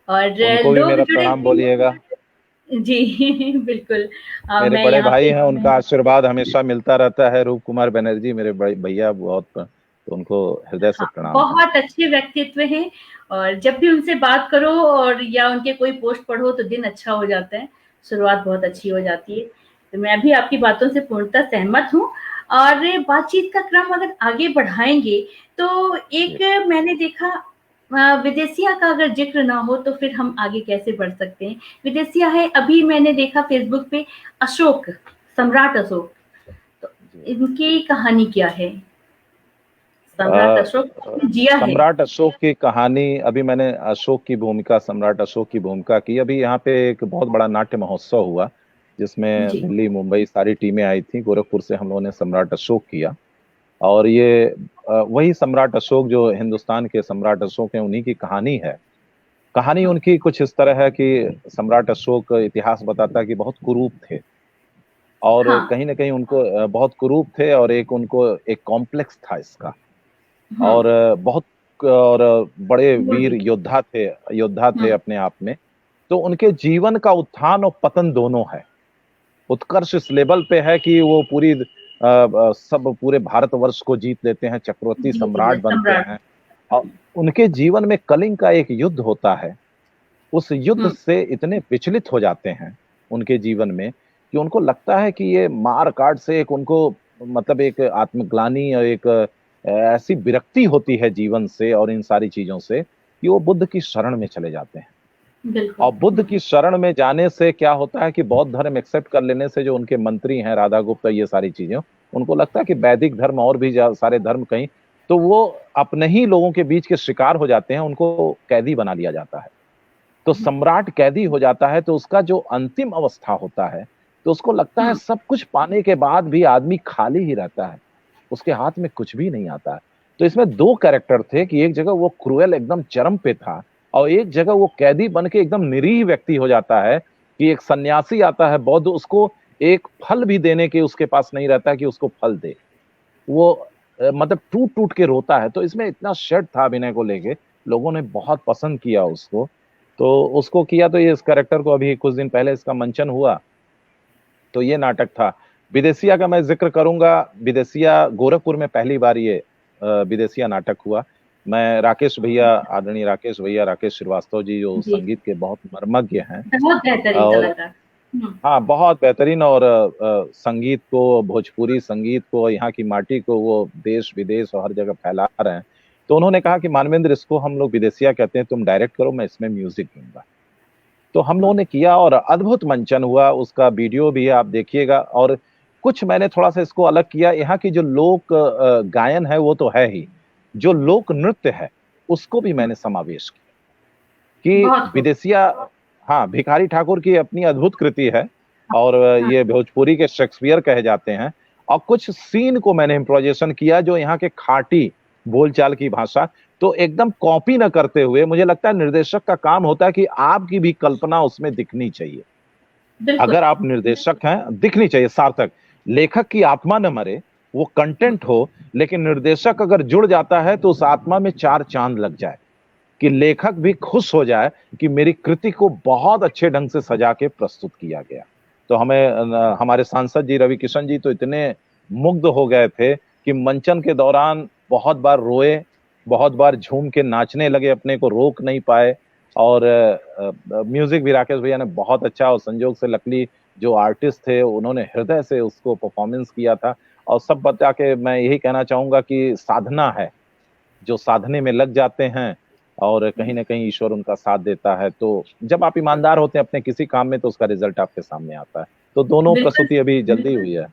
और उनको भी लोग मेरा जुड़े प्रणाम हुए बोलिएगा। हैं। जी, बिल्कुल। मेरे मैं बड़े यहाँ भाई पे हैं, उनका आशीर्वाद हमेशा मिलता रहता है। रूप कुमार बनर्जी मेरे बड़े भैया बहुत, तो उनको हृदय से हाँ, प्रणाम है। बहुत अच्छे व्यक्तित्व हैं और जब भी उनसे बात करो और या उनके कोई पोस्ट पढ़ो तो दिन अच्छा हो जाता है, शुरुआत बहुत अच्छी हो जाती है। तो मैं भी आपकी बातों से पूर्णतः सहमत हूँ और बातचीत का क्रम अगर आगे बढ़ाएँगे तो जी। एक मैंने देखा विदेशिया का अगर ज़िक्र ना हो तो फिर हम आगे कैसे बढ़ सकते हैं? विदेशिया है, अभी मैंने देखा फ़ेसबुक पे अशोक, सम्राट अशोक, तो जी। इनकी कहानी क्या है? सम्राट अ, अशोक ने जिया है। सम्राट अशोक की कहानी, अभी मैंने अशोक की भूमिका, सम्राट अशोक की भूमिका की। अभी यहाँ पे एक बहुत बड़ा नाट्य महोत्सव हुआ जिसमें जी, दिल्ली मुंबई सारी टीमें आई थी। गोरखपुर से हम लोगों ने सम्राट अशोक किया। और ये वही सम्राट अशोक जो हिंदुस्तान के सम्राट अशोक हैं, उन्हीं की कहानी है। कहानी हाँ, उनकी कुछ इस तरह है कि सम्राट अशोक, इतिहास बताता है कि बहुत कुरूप थे और हाँ, कहीं ना कहीं उनको बहुत कुरूप थे और एक उनको एक कॉम्प्लेक्स था इसका। हुँ, और बहुत और बड़े वो वीर भी। योद्धा थे हुँ, अपने आप में। तो उनके जीवन का उत्थान और पतन दोनों है। उत्कर्ष इस लेवल पे है कि वो सब पूरे भारतवर्ष को जीत लेते हैं, चक्रवर्ती जीत सम्राट गए बनते सम्राट। हैं। और उनके जीवन में कलिंग का एक युद्ध होता है। उस युद्ध हुँ, से इतने विचलित हो जाते हैं उनके जीवन में कि उनको लगता है कि ये मार काट से एक उनको, मतलब एक आत्मग्लानि और एक ऐसी विरक्ति होती है जीवन से और इन सारी चीजों से कि वो बुद्ध की शरण में चले जाते हैं। बिल्कुल। और बुद्ध हुँ, की शरण में जाने से क्या होता है कि बौद्ध धर्म एक्सेप्ट कर लेने से जो उनके मंत्री हैं, राधा गुप्ता, ये सारी चीजें, उनको लगता है कि वैदिक धर्म और भी सारे धर्म कहीं, तो वो अपने ही लोगों के बीच के शिकार हो जाते हैं, उनको कैदी बना लिया जाता है। तो हुँ, सम्राट कैदी हो जाता है तो उसका जो अंतिम अवस्था होता है, तो उसको लगता है हुँ, सब कुछ पाने के बाद भी आदमी खाली ही रहता है, उसके हाथ में कुछ भी नहीं आता है। तो इसमें दो कैरेक्टर थे कि एक जगह वो क्रूएल एकदम चरम पे था और एक जगह वो कैदी बन के एकदम निरीह व्यक्ति हो जाता है कि एक सन्यासी आता है बौद्ध, उसको एक फल भी देने के उसके पास नहीं रहता है कि उसको फल दे। वो मतलब टूट टूट के रोता है। तो इसमें इतना शेड था अभिनय को लेके, लोगों ने बहुत पसंद किया उसको। तो उसको किया, तो ये इस कैरेक्टर को अभी कुछ दिन पहले इसका मंचन हुआ, तो ये नाटक था। विदेशिया का मैं जिक्र करूंगा। विदेशिया गोरखपुर में पहली बार ये विदेशिया नाटक हुआ। मैं राकेश भैया, आदरणीय राकेश भैया, राकेश श्रीवास्तव जी जो जी, संगीत के बहुत मर्मज्ञ हैं, बहुत बेहतरीन और कलाकार। हुँ, हाँ बहुत बेहतरीन, और संगीत को, भोजपुरी संगीत को, यहाँ की माटी को वो देश विदेश और हर जगह फैला रहे हैं। तो उन्होंने कहा कि मानवेंद्र, इसको हम लोग विदेशिया कहते हैं, तुम डायरेक्ट करो, मैं इसमें म्यूजिक दूंगा। तो हम लोगों हुँ, ने किया और अद्भुत मंचन हुआ। उसका वीडियो भी है, आप देखिएगा। और कुछ मैंने थोड़ा सा इसको अलग किया। यहाँ की जो लोक गायन है वो तो है ही, जो लोक नृत्य है उसको भी हुँ, मैंने समावेश किया कि बहुत खूब। विदेशिया, हाँ, भिखारी ठाकुर की अपनी अद्भुत कृति है और हाँ, ये भोजपुरी के शेक्सपियर कहे जाते हैं। और कुछ सीन को मैंने इम्प्रोवाइजेशन किया जो यहाँ के खाटी बोलचाल की भाषा, तो एकदम कॉपी ना करते हुए, मुझे लगता है निर्देशक का काम होता है कि आपकी भी कल्पना उसमें दिखनी चाहिए। बिल्कुल। अगर आप निर्देशक हैं, दिखनी चाहिए सार्थक। लेखक की आत्मा न मरे, वो कंटेंट हो, लेकिन निर्देशक अगर जुड़ जाता है तो उस आत्मा में चार चांद लग जाए, कि लेखक भी खुश हो जाए कि मेरी कृति को बहुत अच्छे ढंग से सजा के प्रस्तुत किया गया। तो हमारे सांसद जी रवि किशन जी तो इतने मुग्ध हो गए थे कि मंचन के दौरान बहुत बार रोए, बहुत बार झूम के नाचने लगे, अपने को रोक नहीं पाए। और म्यूजिक भी राकेश भैया ने बहुत अच्छा, और संजोग से लकली जो आर्टिस्ट थे उन्होंने हृदय से उसको परफॉर्मेंस किया था। और सब बता के मैं यही कहना चाहूंगा कि साधना है, जो साधने में लग जाते हैं और कहीं ना कहीं ईश्वर उनका साथ देता है। तो जब आप ईमानदार होते हैं अपने किसी काम में तो उसका रिजल्ट आपके सामने आता है। तो दोनों बिल्कुल, प्रस्तुति अभी जल्दी बिल्कुल। हुई है।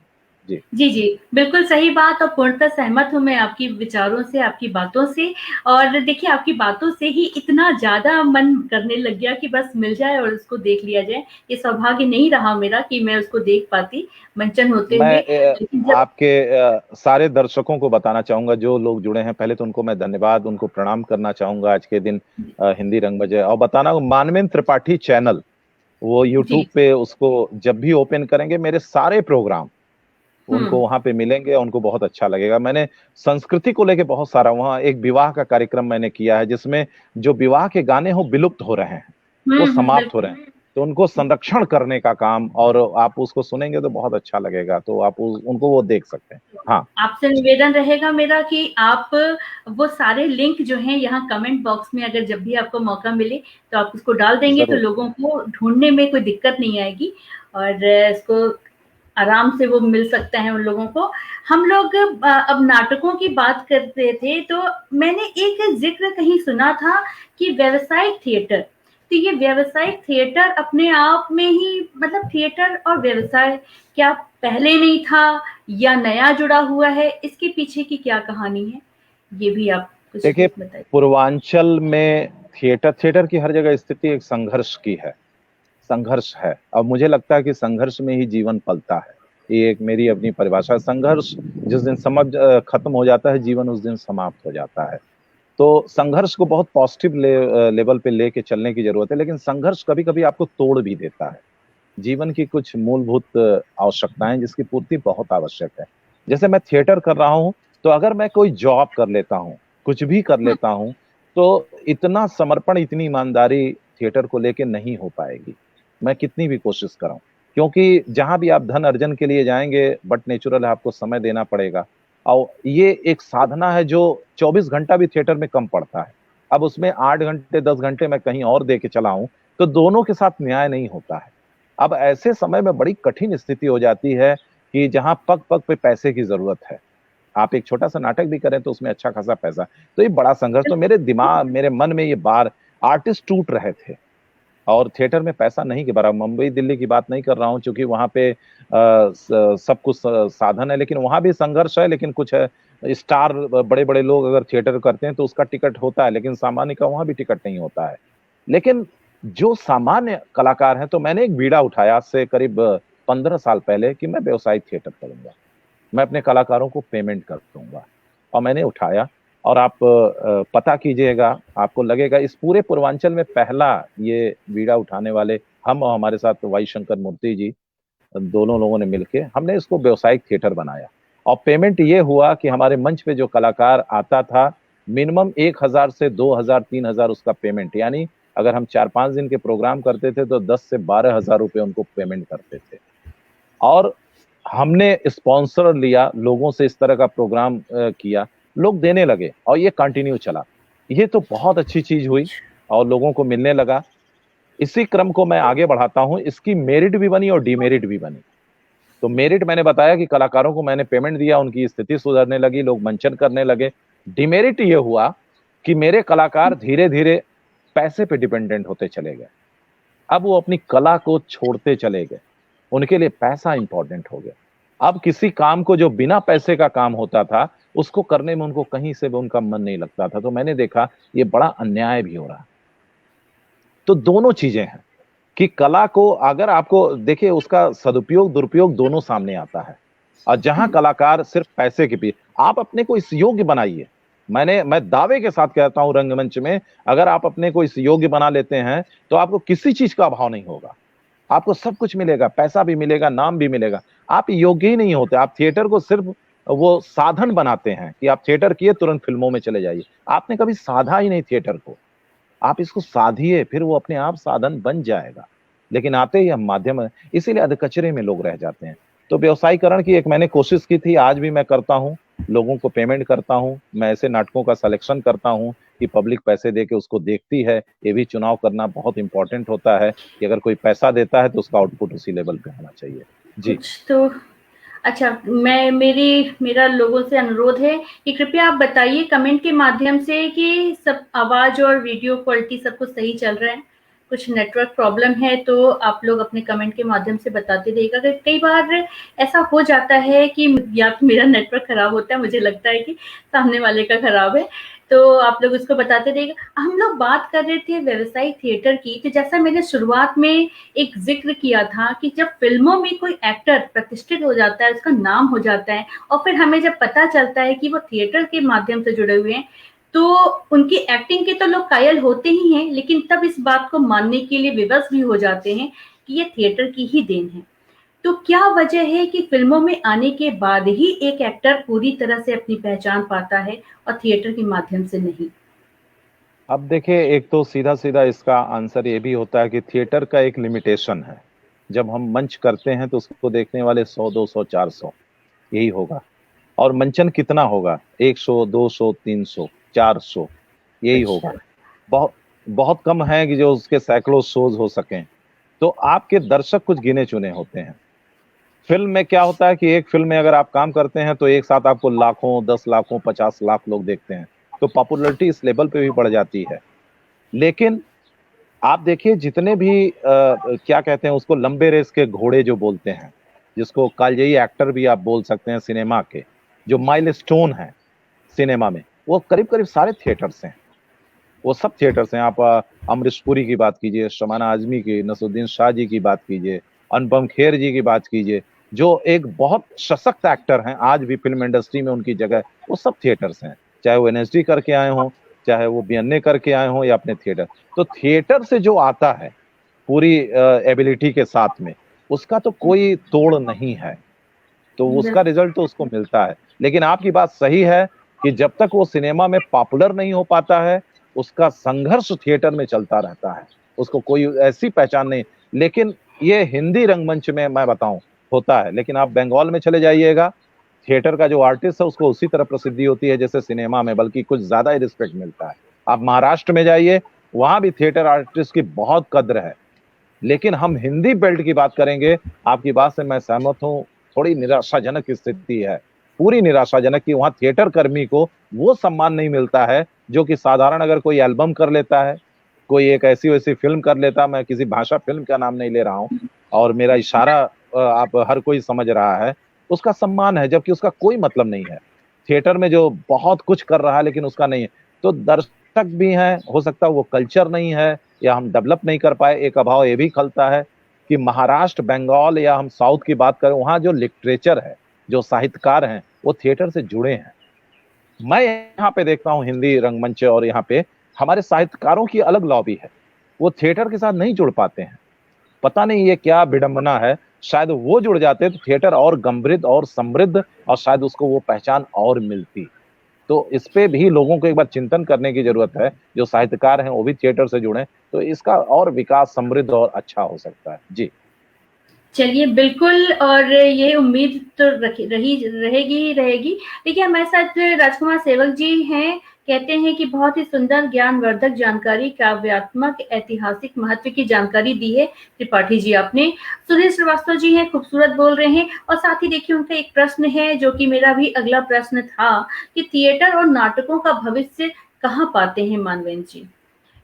जी जी, जी। बिल्कुल सही बात और पूर्णतः सहमत हूँ मैं आपकी विचारों से, आपकी बातों से और देखिए आपकी बातों से ही इतना ज़्यादा मन करने लग गया कि बस मिल जाए और उसको देख लिया जाए। ये सौभाग्य नहीं रहा मेरा कि मैं उसको देख पाती मंचन होते मैं हुए, लेकिन जब आपके सारे दर्शकों को बताना चाहूंगा जो लोग जुड़े हैं, पहले तो उनको मैं धन्यवाद, उनको प्रणाम करना चाहूंगा आज के दिन हिंदी रंग बजे, और बताना मानवेंद्र त्रिपाठी चैनल, वो यूट्यूब जी, पे उसको जब भी ओपन करेंगे मेरे सारे प्रोग्राम उनको हुँ, वहां पे मिलेंगे, उनको बहुत अच्छा लगेगा। मैंने संस्कृति को लेके बहुत सारा, वहाँ एक विवाह का कार्यक्रम मैंने किया है जिसमें जो विवाह के गाने हो विलुप्त हो रहे हैं, वो समाप्त हो बिल्कुल। रहे हैं, तो उनको संरक्षण करने का काम, और आप उसको सुनेंगे तो बहुत अच्छा लगेगा, तो आप उनको वो देख सकते हैं। हाँ आपसे निवेदन रहेगा मेरा कि आप वो सारे लिंक जो हैं यहाँ कमेंट बॉक्स में अगर जब भी आपको मौका मिले तो आप उसको डाल देंगे तो जरूर। लोगों को ढूँढने में कोई दिक्कत नहीं आएगी और इसको आराम से वो मिल सकता है उन लोगों को। हम लोग अब नाटकों की बात करते थे तो मैंने एक ज़िक्र कहीं सुना था कि व्यावसायिक थिएटर, तो ये व्यावसायिक थिएटर अपने आप में ही मतलब थिएटर और व्यवसाय क्या पहले नहीं था या नया जुड़ा हुआ है? इसके पीछे की क्या कहानी है? ये भी आप कुछ देखिए, बताइए। पूर्वांचल में थिएटर थिएटर की हर जगह स्थिति एक संघर्ष की है, संघर्ष है, और मुझे लगता है कि संघर्ष में ही जीवन पलता है। ये एक मेरी अपनी परिभाषा है। संघर्ष जिस दिन खत्म हो जाता है, जीवन उस दिन समाप्त हो जाता है। तो संघर्ष को बहुत पॉजिटिव लेवल पे लेके चलने की जरूरत है, लेकिन संघर्ष कभी कभी आपको तोड़ भी देता है। जीवन की कुछ मूलभूत आवश्यकताएं जिसकी पूर्ति बहुत आवश्यक है। जैसे मैं थिएटर कर रहा हूँ, तो अगर मैं कोई जॉब कर लेता हूँ, कुछ भी कर हुँ, लेता हूँ, तो इतना समर्पण, इतनी ईमानदारी थिएटर को लेके नहीं हो पाएगी, मैं कितनी भी कोशिश कराऊं। क्योंकि जहां भी आप धन अर्जन के लिए जाएंगे, बट नेचुरल है आपको समय देना पड़ेगा। और ये एक साधना है जो 24 घंटा भी थिएटर में कम पड़ता है। अब उसमें 8 घंटे 10 घंटे मैं कहीं और दे के चला हूं, तो दोनों के साथ न्याय नहीं होता है। अब ऐसे समय में बड़ी कठिन स्थिति हो जाती है कि जहां पग पग पे पैसे की जरूरत है। आप एक छोटा सा नाटक भी करें तो उसमें अच्छा खासा पैसा, तो ये बड़ा संघर्ष। तो मेरे मन में ये बार, आर्टिस्ट टूट रहे थे और थिएटर में पैसा नहीं के बराबर। मुंबई दिल्ली की बात नहीं कर रहा हूँ, क्योंकि वहां पे सब कुछ साधन है, लेकिन वहां भी संघर्ष है। लेकिन कुछ है, स्टार बड़े बड़े लोग अगर थिएटर करते हैं तो उसका टिकट होता है, लेकिन सामान्य का वहां भी टिकट नहीं होता है। लेकिन जो सामान्य कलाकार हैं, तो मैंने एक बीड़ा उठाया आज से करीब 15 साल पहले कि मैं व्यवसायिक थिएटर करूंगा, मैं अपने कलाकारों को पेमेंट कर दूंगा। और मैंने उठाया, और आप पता कीजिएगा, आपको लगेगा इस पूरे पूर्वांचल में पहला ये बीड़ा उठाने वाले हम, और हमारे साथ वाई शंकर मूर्ति जी, दोनों लोगों ने मिलके हमने इसको व्यवसायिक थिएटर बनाया। और पेमेंट ये हुआ कि हमारे मंच पे जो कलाकार आता था, मिनिमम 1,000 से 2,000 3,000 उसका पेमेंट, यानी अगर हम 4-5 दिन के प्रोग्राम करते थे तो 10 से 12,000 रुपए उनको पेमेंट करते थे। और हमने स्पॉन्सर लिया, लोगों से इस तरह का प्रोग्राम किया, लोग देने लगे और ये कंटिन्यू चला। ये तो बहुत अच्छी चीज हुई और लोगों को मिलने लगा। इसी क्रम को मैं आगे बढ़ाता हूं, इसकी मेरिट भी बनी और डीमेरिट भी बनी। तो मेरिट मैंने बताया कि कलाकारों को मैंने पेमेंट दिया, उनकी स्थिति सुधरने लगी, लोग मंचन करने लगे। डिमेरिट ये हुआ कि मेरे कलाकार धीरे धीरे पैसे पे डिपेंडेंट होते चले गए। अब वो अपनी कला को छोड़ते चले गए, उनके लिए पैसा इंपॉर्टेंट हो गया। अब किसी काम को जो बिना पैसे का काम होता था, उसको करने में उनको कहीं से भी उनका मन नहीं लगता था। तो मैंने देखा ये बड़ा अन्याय भी हो रहा। तो दोनों चीजें हैं कि कला को अगर आपको देखिए, उसका सदुपयोग दुरुपयोग दोनों सामने आता है। और जहां कलाकार सिर्फ पैसे के पीछे, आप अपने को इस योग्य बनाइए, मैं दावे के साथ कहता हूं रंगमंच में, अगर आप अपने को इस योग्य बना लेते हैं तो आपको किसी चीज का अभाव नहीं होगा। आपको सब कुछ मिलेगा, पैसा भी मिलेगा, नाम भी मिलेगा। आप योग्य ही नहीं होते, आप थिएटर को सिर्फ वो साधन बनाते हैं कि आप थिएटर किए तुरंत फिल्मों में चले जाइए। आपने कभी साधा ही नहीं थिएटर को। आप इसको साधिए, फिर वो अपने आप साधन बन जाएगा। लेकिन आते ही हम माध्यम है, इसीलिए अधकचरे में लोग रह जाते हैं। तो व्यवसायीकरण की एक मैंने कोशिश की थी, आज भी मैं करता हूं, लोगों को पेमेंट करता हूं। मैं ऐसे नाटकों का सिलेक्शन करता हूं कि पब्लिक पैसे दे के उसको देखती है। ये भी चुनाव करना बहुत इंपॉर्टेंट होता है कि अगर कोई पैसा देता है तो उसका आउटपुट उसी लेवल पे होना चाहिए। जी कुछ तो अच्छा, मेरा लोगों से अनुरोध है कि कृपया आप बताइए कमेंट के माध्यम से कि सब आवाज और वीडियो क्वालिटी सब कुछ सही चल रहा है। कुछ नेटवर्क प्रॉब्लम है तो आप लोग अपने कमेंट के माध्यम से बताते रहिएगा। कई बार ऐसा हो जाता है कि या तो मेरा नेटवर्क खराब होता है, मुझे लगता है कि सामने वाले का खराब है, तो आप लोग उसको बताते रहिएगा। हम लोग बात कर रहे थे व्यवसायिक थिएटर की, तो जैसा मैंने शुरुआत में एक जिक्र किया था कि जब फिल्मों में कोई एक्टर प्रतिष्ठित हो जाता है, उसका नाम हो जाता है और फिर हमें जब पता चलता है कि वो थिएटर के माध्यम से जुड़े हुए हैं, तो उनकी एक्टिंग के तो लोग कायल होते ही हैं, लेकिन तब इस बात को मानने के लिए विवश भी हो जाते हैं कि ये थिएटर की ही देन है। तो क्या वजह है कि फिल्मों में आने के बाद ही एक एक्टर पूरी तरह से अपनी पहचान पाता है और थिएटर के माध्यम से नहीं? अब देखिए, एक तो सीधा सीधा इसका आंसर ये भी होता है कि थिएटर का एक लिमिटेशन है। जब हम मंच करते हैं तो उसको देखने वाले 100, 200, 400 यही होगा। और मंचन कितना होगा? 100, 200, 300, 400 यही होगा। अच्छा। बहुत बहुत कम है कि जो उसके सैकड़ों शोज हो सकें। तो आपके दर्शक कुछ गिने चुने होते हैं। फिल्म में क्या होता है कि एक फिल्म में अगर आप काम करते हैं तो एक साथ आपको लाखों, 10 लाखों, 50 लाख लोग देखते हैं। तो पॉपुलैरिटी इस लेवल पे भी बढ़ जाती है। लेकिन आप देखिए, जितने भी क्या कहते हैं उसको, लंबे रेस के घोड़े जो बोलते हैं, जिसको कालजयी एक्टर भी आप बोल सकते हैं सिनेमा के, जो माइलस्टोन है सिनेमा में, वो करीब करीब सारे थिएटर्स हैं। वो सब थिएटर्स हैं। आप अमरीश पुरी की बात कीजिए, शबाना आजमी की, नसरुद्दीन शाह जी की बात कीजिए, अनुपम खेर जी की बात कीजिए, जो एक बहुत सशक्त एक्टर हैं, आज भी फिल्म इंडस्ट्री में उनकी जगह, वो सब थिएटर्स हैं। चाहे वो एनएसडी करके आए हों, चाहे वो बीएनए करके आए हों, या अपने थिएटर। तो थिएटर से जो आता है पूरी एबिलिटी के साथ में, उसका तो कोई तोड़ नहीं है। तो उसका रिजल्ट तो उसको मिलता है। लेकिन आपकी बात सही है कि जब तक वो सिनेमा में पॉपुलर नहीं हो पाता है, उसका संघर्ष थिएटर में चलता रहता है। उसको कोई ऐसी पहचान नहीं। लेकिन ये हिंदी रंगमंच में मैं बताऊं होता है, लेकिन आप बंगाल में चले जाइएगा, थिएटर का जो आर्टिस्ट है उसको उसी तरह प्रसिद्धि होती है जैसे सिनेमा में, बल्कि कुछ ज्यादा ही रिस्पेक्ट मिलता है। आप महाराष्ट्र में जाइए, वहां भी थिएटर आर्टिस्ट की बहुत कद्र है। लेकिन हम हिंदी बेल्ट की बात करेंगे, आपकी बात से मैं सहमत हूं, थोड़ी निराशाजनक स्थिति है, पूरी निराशाजनक, कि वहां थिएटर कर्मी को वो सम्मान नहीं मिलता है जो कि साधारण अगर कोई एल्बम कर लेता है, कोई एक ऐसी वैसी फिल्म कर लेता, मैं किसी भाषा फिल्म का नाम नहीं ले रहा हूं, और मेरा इशारा आप हर कोई समझ रहा है, उसका सम्मान है, जबकि उसका कोई मतलब नहीं है। थिएटर में जो बहुत कुछ कर रहा है लेकिन उसका नहीं है। तो दर्शक भी हैं, हो सकता है वो कल्चर नहीं है, या हम डेवलप नहीं कर पाए। एक अभाव ये भी खलता है कि महाराष्ट्र, बंगाल, या हम साउथ की बात करें, वहां जो लिटरेचर है, जो साहित्यकार हैं, वो थिएटर से जुड़े हैं। मैं यहाँ पे देखता हूँ हिंदी रंगमंच, और यहाँ पे हमारे साहित्यकारों की अलग लॉबी है, वो थिएटर के साथ नहीं जुड़ पाते हैं। पता नहीं ये क्या विडंबना है। शायद वो जुड़ जाते तो थिएटर और गंभीर और समृद्ध, और शायद उसको वो पहचान और मिलती। तो इस पे भी लोगों को एक बार चिंतन करने की जरूरत है। जो साहित्यकार हैं वो भी थिएटर से जुड़े, तो इसका और विकास समृद्ध और अच्छा हो सकता है। जी चलिए, बिल्कुल, और ये उम्मीद तो रहेगी ही रहेगी। देखिए, हमारे साथ राजकुमार सेवक जी हैं, कहते हैं कि बहुत ही सुंदर ज्ञानवर्धक जानकारी, काव्यात्मक ऐतिहासिक महत्व की जानकारी दी है त्रिपाठी जी आपने। सुनील श्रीवास्तव जी हैं, खूबसूरत बोल रहे हैं, और साथ ही देखिए उनका एक प्रश्न है जो कि मेरा भी अगला प्रश्न था कि थिएटर और नाटकों का भविष्य कहाँ पाते हैं मानवेंद्र जी?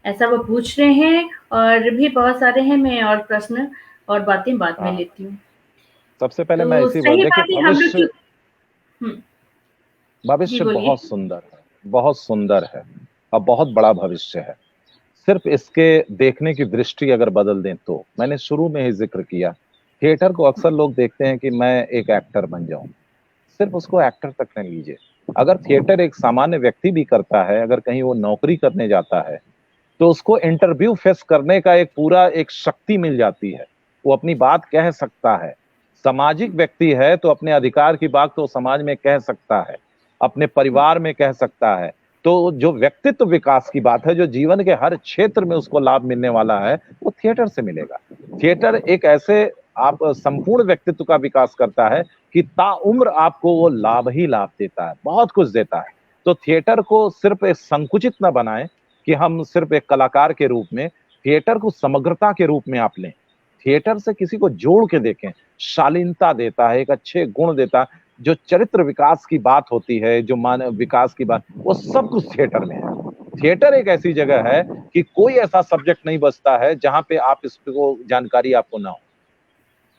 ऐसा वो पूछ रहे हैं, और भी बहुत सारे हैं, मैं और प्रश्न और बातें बाद में हाँ, लेती हूँ। सबसे पहले मैं तो इसी बात, सही देखिए बात है, हम लोग की। भविष्य, हुँ, जी भविष्य बोलिए। बहुत सुंदर है, बहुत सुंदर है, और बहुत बड़ा भविष्य है। सिर्फ इसके देखने की दृष्टि अगर बदल दें तो, मैंने शुरू में ही जिक्र किया, थिएटर को अक्सर लोग देखते हैं कि मैं एक एक्टर बन जाऊं। सिर्फ उसको एक्टर तक न लीजिए, अगर थिएटर एक सामान्य व्यक्ति भी करता है, अगर कहीं वो नौकरी करने जाता है, तो उसको इंटरव्यू फेस करने का एक पूरा एक शक्ति मिल जाती है। वो अपनी बात कह सकता है। सामाजिक व्यक्ति है तो अपने अधिकार की बात तो समाज में कह सकता है, अपने परिवार में कह सकता है। तो जो व्यक्तित्व विकास की बात है, जो जीवन के हर क्षेत्र में उसको लाभ मिलने वाला है, वो थिएटर से मिलेगा। थिएटर एक ऐसे आप संपूर्ण व्यक्तित्व का विकास करता है कि ताउम्र आपको वो लाभ ही लाभ देता है, बहुत कुछ देता है। तो थिएटर को सिर्फ एक संकुचित न बनाएं कि हम सिर्फ एक कलाकार के रूप में, थिएटर को समग्रता के रूप में आप लें। थिएटर से किसी को जोड़ के देखें, शालीनता देता है, एक अच्छे गुण देता है, जो चरित्र विकास की बात होती है, जो मानव विकास की बात, वो सब कुछ थिएटर में है। थिएटर एक ऐसी जगह है कि कोई ऐसा सब्जेक्ट नहीं बचता है जहां पे आप इसको जानकारी आपको ना हो,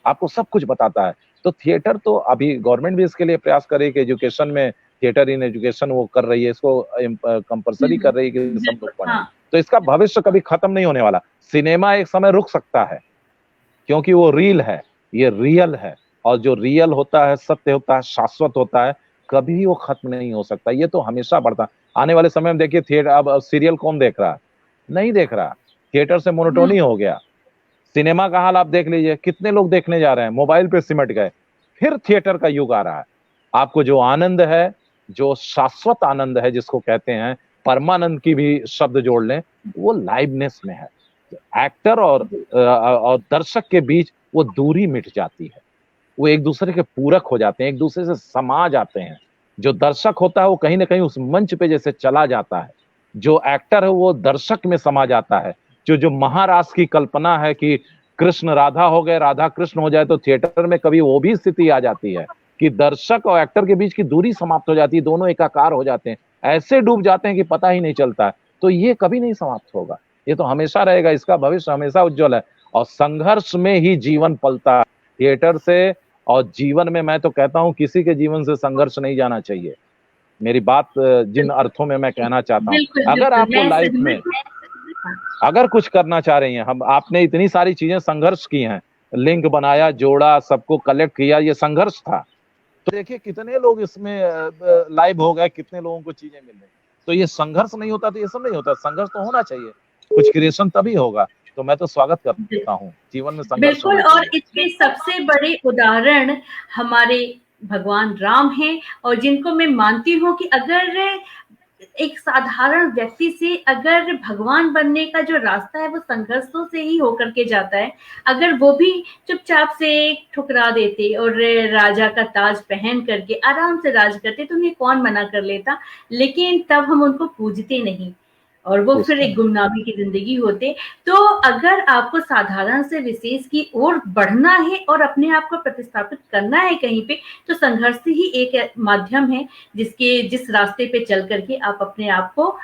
आपको सब कुछ बताता है। तो थिएटर तो अभी गवर्नमेंट भी इसके लिए प्रयास करे कि एजुकेशन में थिएटर इन एजुकेशन वो कर रही है, इसको कंपलसरी कर रही है कि सब लोग बिल्कुल, पढ़ें। हाँ। तो इसका भविष्य कभी खत्म नहीं होने वाला। सिनेमा एक समय रुक सकता है क्योंकि वो रील है, ये रियल है, और जो रियल होता है, सत्य होता है, शाश्वत होता है, कभी वो खत्म नहीं हो सकता। ये तो हमेशा बढ़ता। आने वाले समय में देखिए थिएटर, अब सीरियल कौन देख रहा है? नहीं देख रहा। थिएटर से मोनोटोनी हो गया। सिनेमा का हाल आप देख लीजिए, कितने लोग देखने जा रहे हैं, मोबाइल पे सिमट गए। फिर थिएटर का युग आ रहा है। आपको जो आनंद है, जो शाश्वत आनंद है जिसको कहते हैं, परमानंद की भी शब्द जोड़ लें, वो लाइवनेस में है। एक्टर और दर्शक के बीच वो दूरी मिट जाती है, वो एक दूसरे के पूरक हो जाते हैं, एक दूसरे से समा जाते हैं। जो दर्शक होता है वो कहीं ना कहीं उस मंच पे जैसे चला जाता है, जो एक्टर है वो दर्शक में समा जाता है। जो जो महारास की कल्पना है कि कृष्ण राधा हो गए, राधा कृष्ण हो जाए, तो थिएटर में कभी वो भी स्थिति आ जाती है कि दर्शक और एक्टर के बीच की दूरी समाप्त हो जाती है, दोनों एकाकार हो जाते हैं, ऐसे डूब जाते हैं कि पता ही नहीं चलता है। तो ये कभी नहीं समाप्त होगा, ये तो हमेशा रहेगा, इसका भविष्य हमेशा उज्जवल है। और संघर्ष में ही जीवन पलता है। थिएटर से और जीवन में मैं तो कहता हूं किसी के जीवन से संघर्ष नहीं जाना चाहिए। मेरी बात जिन अर्थों में मैं कहना चाहता हूं, बिल्कुल, अगर बिल्कुल, आपको मैं लाइफ में सहमत हूँ। अगर कुछ करना चाह रही हैं, हम आपने इतनी सारी चीजें संघर्ष की हैं, लिंक बनाया, जोड़ा, सबको कलेक्ट किया, ये संघर्ष था। तो देखिए कितने लोग इसमें लाइव हो गए, कितने लोगों को चीजें मिल रही। तो ये संघर्ष नहीं होता तो ये सब नहीं होता। संघर्ष तो होना चाहिए, कुछ क्रिएशन तभी होगा। तो मैं तो स्वागत करता हूँ, जीवन में संघर्ष बिल्कुल, होना और चाहिए। इसके सबसे बड़े उदाहरण हमारे भगवान राम हैं, और जिनको मैं मानती हूँ कि अगर एक साधारण व्यक्ति से अगर भगवान बनने का जो रास्ता है वो संघर्षों से ही होकर के जाता है। अगर वो भी चुपचाप से ठुकरा देते और राजा का ताज पहन करके आराम से राज करते तो उन्हें कौन मना कर लेता, लेकिन तब हम उनको पूजते नहीं और वो फिर पूछते एक नहीं। गुमनामी की जिंदगी होते। तो अगर आपको साधारण से विशेष की ओर बढ़ना है और अपने आप को प्रतिस्थापित करना है कहीं पे, तो संघर्ष ही एक माध्यम है जिस रास्ते पे चल करके आप अपने आप को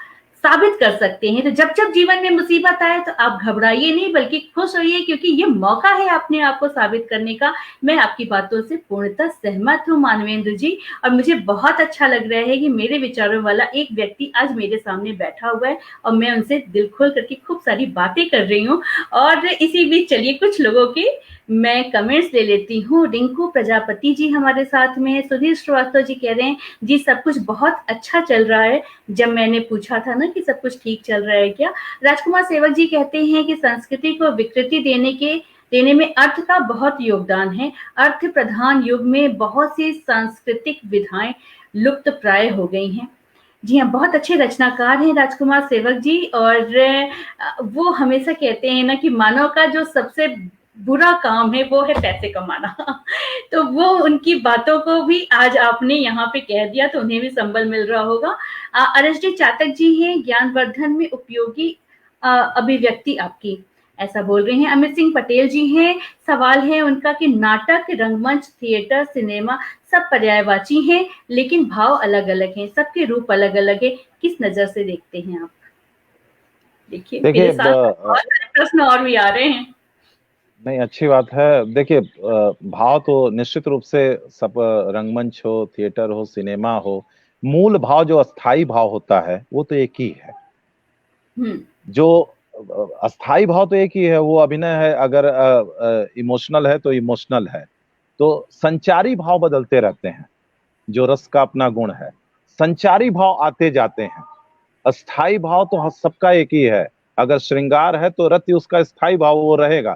साबित कर सकते हैं। तो जब जब जीवन में मुसीबत आए तो आप घबराइए नहीं, बल्कि खुश होइए, क्योंकि ये मौका है अपने आप को साबित करने का। मैं आपकी बातों से पूर्णतः सहमत हूँ मानवेंद्र जी, और मुझे बहुत अच्छा लग रहा है कि मेरे विचारों वाला एक व्यक्ति आज मेरे सामने बैठा हुआ है और मैं उनसे दिल खोल करके खूब सारी बातें कर रही हूँ। और इसी बीच चलिए कुछ लोगों के मैं कमेंट्स ले लेती हूँ। रिंकू प्रजापति जी हमारे साथ में है। सुधीर श्रीवास्तव जी कह रहे हैं जी सब कुछ बहुत अच्छा चल रहा है। जब मैंने पूछा था ना कि सब कुछ ठीक चल रहा है क्या। राजकुमार सेवक जी कहते हैं कि संस्कृति को विकृति देने में अर्थ का बहुत योगदान है। अर्थ प्रधान युग में बहुत सी सांस्कृतिक विधाएं लुप्त प्राय हो गई हैं। जी हाँ, बहुत अच्छे रचनाकार हैं राजकुमार सेवक जी, और वो हमेशा कहते हैं ना कि मानव का जो सबसे बुरा काम है वो है पैसे कमाना। तो वो उनकी बातों को भी आज आपने यहाँ पे कह दिया तो उन्हें भी संबल मिल रहा होगा। अरशदी चातक जी हैं, ज्ञानवर्धन में उपयोगी अभिव्यक्ति आपकी, ऐसा बोल रहे हैं। अमित सिंह पटेल जी हैं, सवाल है उनका कि नाटक, रंगमंच, थिएटर, सिनेमा सब पर्यायवाची हैं, लेकिन भाव अलग अलग हैं, सबके रूप अलग अलग है। किस नजर से देखते हैं आप? देखिए मेरे देखिए साथ बहुत सारे प्रश्न और भी आ रहे हैं। नहीं, अच्छी बात है। देखिए भाव तो निश्चित रूप से सब, रंगमंच हो, थिएटर हो, सिनेमा हो, मूल भाव जो अस्थाई भाव होता है वो तो एक ही है। जो अस्थाई भाव तो एक ही है, वो अभिनय है। अगर इमोशनल है तो इमोशनल है। तो संचारी भाव बदलते रहते हैं, जो रस का अपना गुण है। संचारी भाव आते जाते हैं, अस्थाई भाव तो सबका एक ही है। अगर श्रृंगार है तो रति उसका स्थाई भाव वो रहेगा।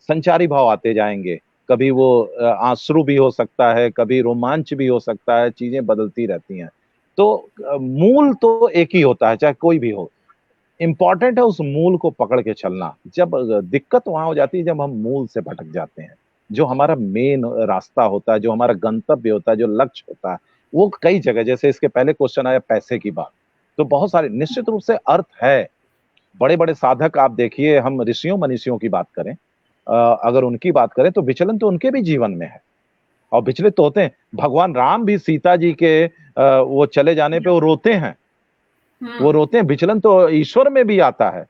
संचारी भाव आते जाएंगे, कभी वो आंसू भी हो सकता है, कभी रोमांच भी हो सकता है, चीजें बदलती रहती हैं। तो मूल तो एक ही होता है, चाहे कोई भी हो। इंपॉर्टेंट है उस मूल को पकड़ के चलना। जब दिक्कत वहां हो जाती है जब हम मूल से भटक जाते हैं। जो हमारा मेन रास्ता होता है, जो हमारा गंतव्य होता है, जो लक्ष्य होता है, वो कई जगह, जैसे इसके पहले क्वेश्चन आया पैसे की बात, तो बहुत सारे निश्चित रूप से अर्थ है। बड़े बड़े साधक आप देखिए, हम ऋषियों मनीषियों की बात करें, अगर उनकी बात करें तो विचलन तो उनके भी जीवन में है और विचलित तो होते हैं। भगवान राम भी सीता जी के वो चले जाने पे वो रोते हैं, वो रोते हैं। विचलन तो ईश्वर में भी आता है।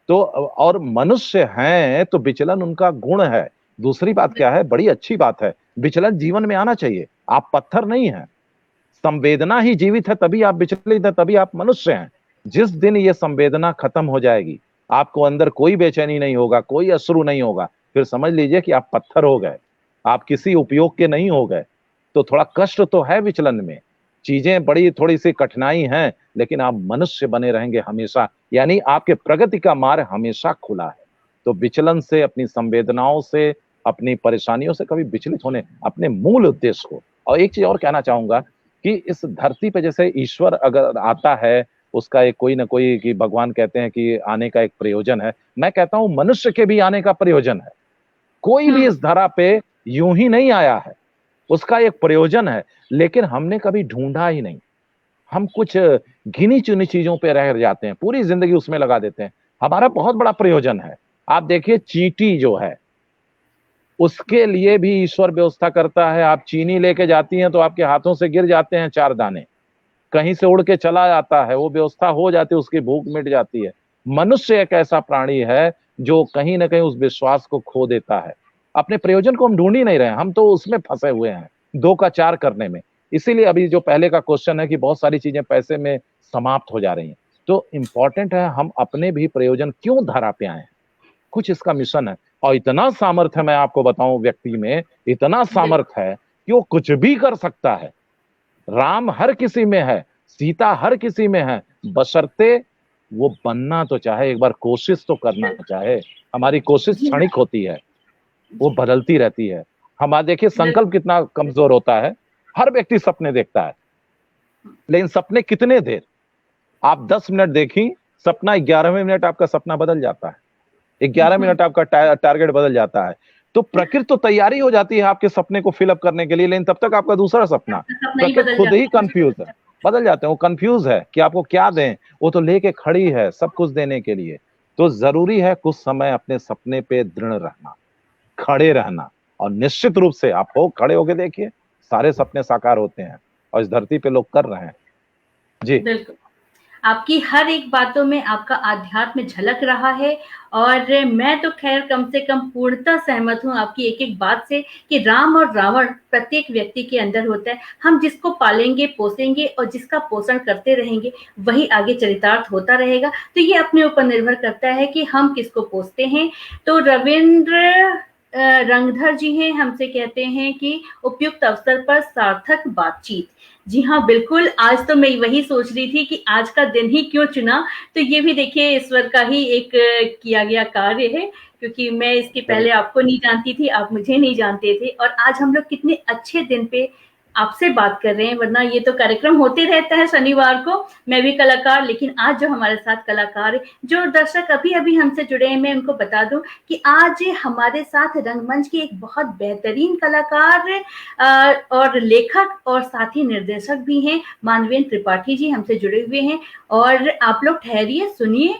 तो और मनुष्य हैं तो विचलन उनका गुण है। दूसरी बात क्या है, बड़ी अच्छी बात है, विचलन जीवन में आना चाहिए। आप पत्थर नहीं हैं, संवेदना ही जीवित है, तभी आप विचलित हैं, तभी आप मनुष्य हैं। जिस दिन ये संवेदना खत्म हो जाएगी, आपको अंदर कोई बेचैनी नहीं होगा, कोई अश्रु नहीं होगा, फिर समझ लीजिए कि आप पत्थर हो गए, आप किसी उपयोग के नहीं हो गए। तो थोड़ा कष्ट तो है विचलन में, चीजें बड़ी थोड़ी सी कठिनाई हैं, लेकिन आप मनुष्य बने रहेंगे हमेशा, यानी आपके प्रगति का मार्ग हमेशा खुला है। तो विचलन से, अपनी संवेदनाओं से, अपनी परेशानियों से कभी विचलित होने, अपने मूल उद्देश्य को। और एक चीज और कहना चाहूंगा कि इस धरती पे जैसे ईश्वर अगर आता है, उसका एक कोई ना कोई, कि भगवान कहते हैं कि आने का एक प्रयोजन है, मैं कहता हूं मनुष्य के भी आने का प्रयोजन है। कोई भी इस धरा पे यूं ही नहीं आया है, उसका एक प्रयोजन है, लेकिन हमने कभी ढूंढा ही नहीं। हम कुछ गिनी चुनी चीजों पे रह जाते हैं, पूरी जिंदगी उसमें लगा देते हैं। हमारा बहुत बड़ा प्रयोजन है। आप देखिए चींटी जो है, उसके लिए भी ईश्वर व्यवस्था करता है। आप चीनी लेके जाती हैं तो आपके हाथों से गिर जाते हैं 4 दाने, कहीं से उड़ के चला जाता है, वो व्यवस्था हो जाती है, उसकी भूख मिट जाती है। मनुष्य एक ऐसा प्राणी है जो कहीं ना कहीं उस विश्वास को खो देता है। अपने प्रयोजन को हम ढूंढ ही नहीं रहे हैं, हम तो उसमें फंसे हुए हैं 2 का 4 करने में। इसीलिए अभी जो पहले का क्वेश्चन है कि बहुत सारी चीजें पैसे में समाप्त हो जा रही हैं, तो इंपॉर्टेंट है हम अपने भी प्रयोजन क्यों धारा पे आए हैं, कुछ इसका मिशन है। और इतना सामर्थ्य, मैं आपको बताऊं, व्यक्ति में इतना सामर्थ्य है कि वो कुछ भी कर सकता है। राम हर किसी में है, सीता हर किसी में है, बशर्ते वो बनना तो चाहे, एक बार कोशिश तो करना चाहे। हमारी कोशिश क्षणिक होती है, वो बदलती रहती है। हमारा देखिए संकल्प कितना कमजोर होता है। हर व्यक्ति सपने देखता है, लेकिन सपने कितने देर, आप 10 मिनट देखी सपना, 11वें मिनट आपका सपना बदल जाता है, 11 मिनट आपका टारगेट बदल जाता है। तो प्रकृति तो तैयारी हो जाती है आपके सपने को फिलअप करने के लिए, लेकिन तब तक आपका दूसरा सपना, प्रकृति खुद ही कंफ्यूज है, बदल जाते हैं। वो कंफ्यूज है कि आपको क्या दें, वो तो लेके खड़ी है सब कुछ देने के लिए। तो जरूरी है कुछ समय अपने सपने पे दृढ़ रहना, खड़े रहना, और निश्चित रूप से आप हो खड़े होके देखिए, सारे सपने साकार होते हैं, और इस धरती पे लोग कर रहे हैं। जी बिल्कुल, आपकी हर एक बातों में आपका आध्यात्म झलक रहा है, और मैं तो खैर कम से कम पूर्णतः सहमत हूँ आपकी एक एक बात से कि राम और रावण प्रत्येक व्यक्ति के अंदर होता है। हम जिसको पालेंगे, पोसेंगे और जिसका पोषण करते रहेंगे, वही आगे चरितार्थ होता रहेगा। तो ये अपने ऊपर निर्भर करता है कि हम किसको पोसते हैं। तो रविंद्र रंगधर जी हैं, हमसे कहते हैं कि उपयुक्त अवसर पर सार्थक बातचीत। जी हाँ, बिल्कुल, आज तो मैं वही सोच रही थी कि आज का दिन ही क्यों चुना। तो ये भी देखिए ईश्वर का ही एक किया गया कार्य है, क्योंकि मैं इसके पहले आपको नहीं जानती थी, आप मुझे नहीं जानते थे, और आज हम लोग कितने अच्छे दिन पे आपसे बात कर रहे हैं। वरना ये तो कार्यक्रम होते रहता है शनिवार को, मैं भी कलाकार, लेकिन आज जो हमारे साथ कलाकार, जो दर्शक अभी अभी हमसे जुड़े हैं, मैं उनको बता दूं कि आज हमारे साथ रंगमंच की एक बहुत बेहतरीन कलाकार और लेखक और साथ ही निर्देशक भी हैं, मानवेंद्र त्रिपाठी जी हमसे जुड़े हुए हैं। और आप लोग ठहरिए, सुनिए,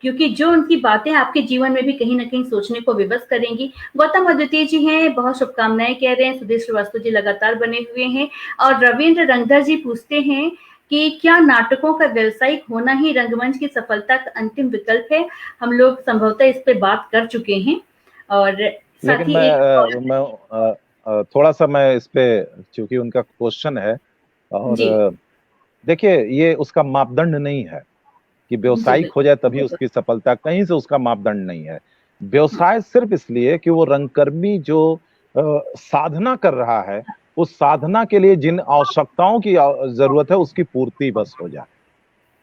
क्योंकि जो उनकी बातें आपके जीवन में भी कहीं ना कहीं सोचने को विवश करेंगी। गौतम अद्वितीय जी हैं, बहुत शुभकामनाएं कह रहे हैं। सुदेश श्रीवास्तव जी लगातार बने हुए हैं। और रविंद्र रंगधर जी पूछते हैं कि क्या नाटकों का व्यावसायिक होना ही रंगमंच की सफलता का अंतिम विकल्प है। हम लोग संभवतः इस पे बात कर चुके हैं। और साथ लेकिन ही मैं थोड़ा सा मैं इस पे, चूंकि उनका क्वेश्चन है, और देखिए ये उसका मापदंड नहीं है कि व्यवसायिक हो जाए तभी उसकी सफलता, कहीं से उसका मापदंड नहीं है। व्यवसाय सिर्फ इसलिए कि वो रंगकर्मी जो साधना कर रहा है, उस साधना के लिए जिन आवश्यकताओं की जरूरत है उसकी पूर्ति बस हो जाए।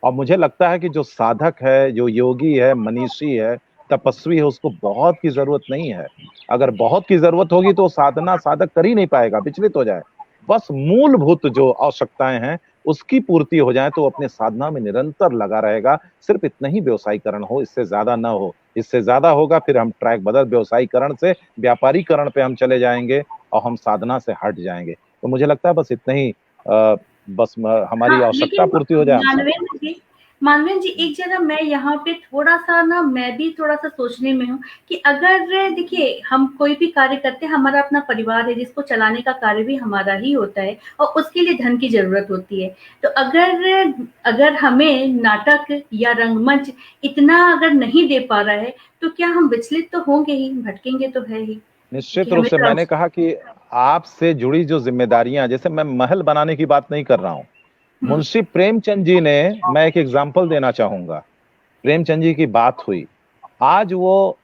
और मुझे लगता है कि जो साधक है, जो योगी है, मनीषी है, तपस्वी है, उसको बहुत की जरूरत नहीं है। अगर बहुत की जरूरत होगी तो साधना साधक कर ही नहीं पाएगा, विचलित हो जाए। बस मूलभूत जो आवश्यकताएं हैं उसकी पूर्ति हो जाए तो वो अपने साधना में निरंतर लगा रहेगा। सिर्फ इतना ही व्यवसायीकरण हो, इससे ज्यादा ना हो। इससे ज्यादा होगा फिर हम ट्रैक बदल, व्यवसायीकरण से व्यापारीकरण पे हम चले जाएंगे और हम साधना से हट जाएंगे। तो मुझे लगता है बस इतना ही, बस हमारी हाँ, आवश्यकता लेकिन पूर्ति हो जाए, हम सब। मानवेंद्र जी एक जगह मैं यहाँ पे थोड़ा-सा ना मैं भी थोड़ा-सा सोचने में हूँ कि अगर देखिए हम कोई भी कार्य करते हैं, हमारा अपना परिवार है जिसको चलाने का कार्य भी हमारा ही होता है और उसके लिए धन की ज़रूरत होती है। तो अगर अगर हमें नाटक या रंगमंच इतना अगर नहीं दे पा रहा है, तो क्या हम विचलित तो होंगे ही, भटकेंगे तो है ही कि निश्चित रूप हमें से तो मैंने कहा कि आपसे जुड़ी जो जिम्मेदारियां, जैसे मैं महल बनाने की बात नहीं कर रहा हूं। हुँ, मुंशी प्रेमचंद जी ने, मैं एक एग्जाम्पल देना चाहूंगा। प्रेमचंद जी की बात हुई, आज वो,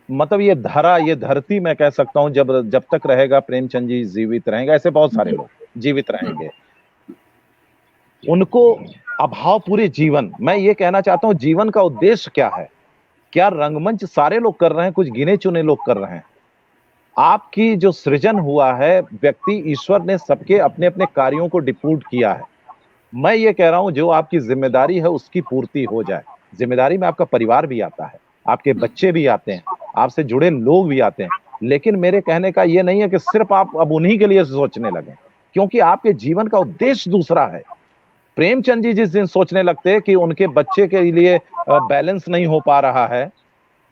मतलब ये धरा, ये धरती मैं कह सकता हूं, जब जब तक रहेगा प्रेमचंद जी जीवित रहेंगे, ऐसे बहुत सारे जी, लोग जीवित हुँ, रहेंगे। उनको अभाव पूरे जीवन, मैं ये कहना चाहता हूं जीवन का उद्देश्य क्या है। क्या रंगमंच सारे लोग कर रहे हैं, कुछ गिने चुने लोग कर रहे हैं। आपकी जो सृजन हुआ है, व्यक्ति, ईश्वर ने सबके अपने अपने कार्यों को डिपूट किया है। मैं ये कह रहा हूं जो आपकी जिम्मेदारी है उसकी पूर्ति हो जाए। जिम्मेदारी में आपका परिवार भी आता है, आपके हुँ। बच्चे भी आते हैं, आपसे जुड़े लोग भी आते हैं। लेकिन मेरे कहने का ये नहीं है कि सिर्फ आप अब उन्हीं के लिए सोचने लगे, क्योंकि आपके जीवन का उद्देश्य दूसरा है। प्रेमचंद जी जिस दिन सोचने लगते कि उनके बच्चे के लिए बैलेंस नहीं हो पा रहा है,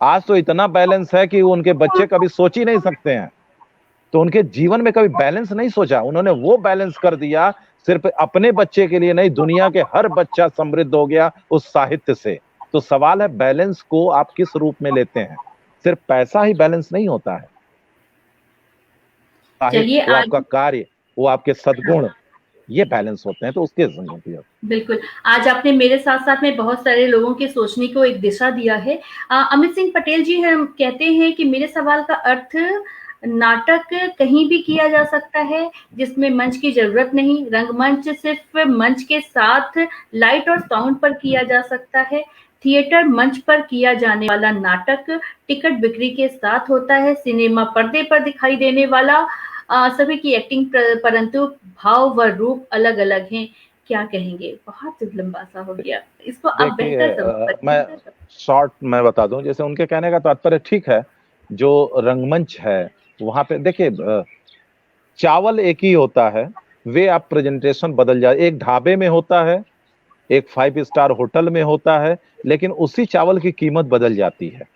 आज तो इतना बैलेंस है कि उनके बच्चे कभी सोच ही नहीं सकते हैं। तो उनके जीवन में कभी बैलेंस नहीं सोचा, उन्होंने वो बैलेंस कर दिया। सिर्फ अपने बच्चे के लिए नहीं, दुनिया के हर बच्चा समृद्ध हो गया उस साहित्य से। तो सवाल है बैलेंस को आप किस रूप में लेते हैं। सिर्फ पैसा ही बैलेंस नहीं होता है। साहित्य, चलिए वो आज आपका कार्य, वो आपके सद्गुण, ये बैलेंस होते हैं, तो उसके संगति। बिल्कुल, आज आपने मेरे साथ-साथ में बहुत सारे लोगों के सोचने को एक दिशा दिया है। अमित सिंह पटेल जी हम कहते हैं कि मेरे सवाल का अर्थ नाटक कहीं भी किया जा सकता है, जिसमें मंच की ज़रूरत नहीं, रंगमंच सिर्फ़ मंच के साथ लाइट और साउंड पर किया जा सकता है। थिएटर मंच पर किया जाने वाला नाटक टिकट बिक्री के साथ होता है, सिनेमा पर्दे पर दिखाई देने वाला सभी की एक्टिंग परंतु भाव व रूप अलग-अलग हैं। क्या कहेंगे? बहुत लंबा-सा हो गया। इसको आप देखिए, बेहतर समझ मैं पाएँगे। शॉर्ट में बता दूं, जैसे उनके कहने का तात्पर्य ठीक है। जो रंगमंच है वहां पे देखिए, चावल एक ही होता है, वे आप प्रेजेंटेशन बदल जाए, एक ढाबे में होता है, एक 5 स्टार होटल में होता है, लेकिन उसी चावल की कीमत बदल जाती है,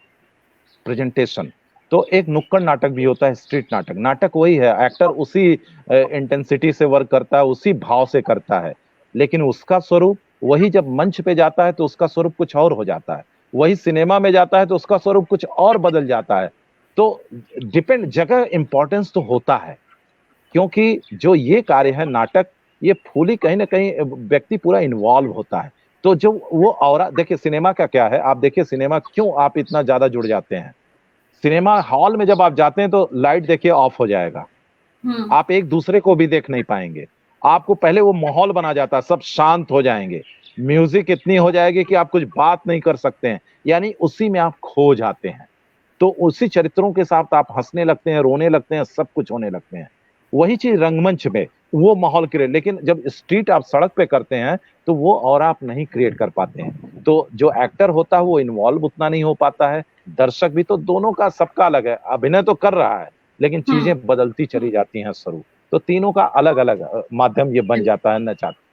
प्रेजेंटेशन। तो एक नुक्कड़ नाटक भी होता है, स्ट्रीट नाटक, नाटक वही है, एक्टर उसी इंटेंसिटी से वर्क करता है, उसी भाव से करता है, लेकिन उसका स्वरूप वही जब मंच पे जाता है तो उसका स्वरूप कुछ और हो जाता है, वही सिनेमा में जाता है तो उसका स्वरूप कुछ और बदल जाता है। तो डिपेंड, जगह इंपॉर्टेंस तो होता है, क्योंकि जो ये कार्य है नाटक, ये फूली कहीं ना कहीं व्यक्ति पूरा इन्वॉल्व होता है। तो जो वो और देखिए सिनेमा का क्या है, आप देखिए सिनेमा क्यों आप इतना ज्यादा जुड़ जाते हैं। सिनेमा हॉल में जब आप जाते हैं तो लाइट देखिए ऑफ हो जाएगा, हुँ, आप एक दूसरे को भी देख नहीं पाएंगे। आपको पहले वो माहौल बना जाता है, सब शांत हो जाएंगे, म्यूजिक इतनी हो जाएगी कि आप कुछ बात नहीं कर सकते हैं, यानी उसी में आप खो जाते हैं। तो उसी चरित्रों के साथ आप हंसने लगते हैं, रोने लगते हैं, सब कुछ होने लगते हैं। वही चीज रंगमंच में वो माहौल क्रिएट, लेकिन जब स्ट्रीट आप सड़क पे करते हैं तो वो और आप नहीं क्रिएट कर पाते हैं। तो जो एक्टर होता है वो इन्वॉल्व उतना नहीं हो पाता है, दर्शक भी, तो दोनों का सबका अलग है, अभिनय तो कर रहा है लेकिन हुँ। चीजें बदलती चली जाती हैं स्वरूप। तो तीनों का अलग अलग माध्यम ये बन जाता है न चाहते हुए।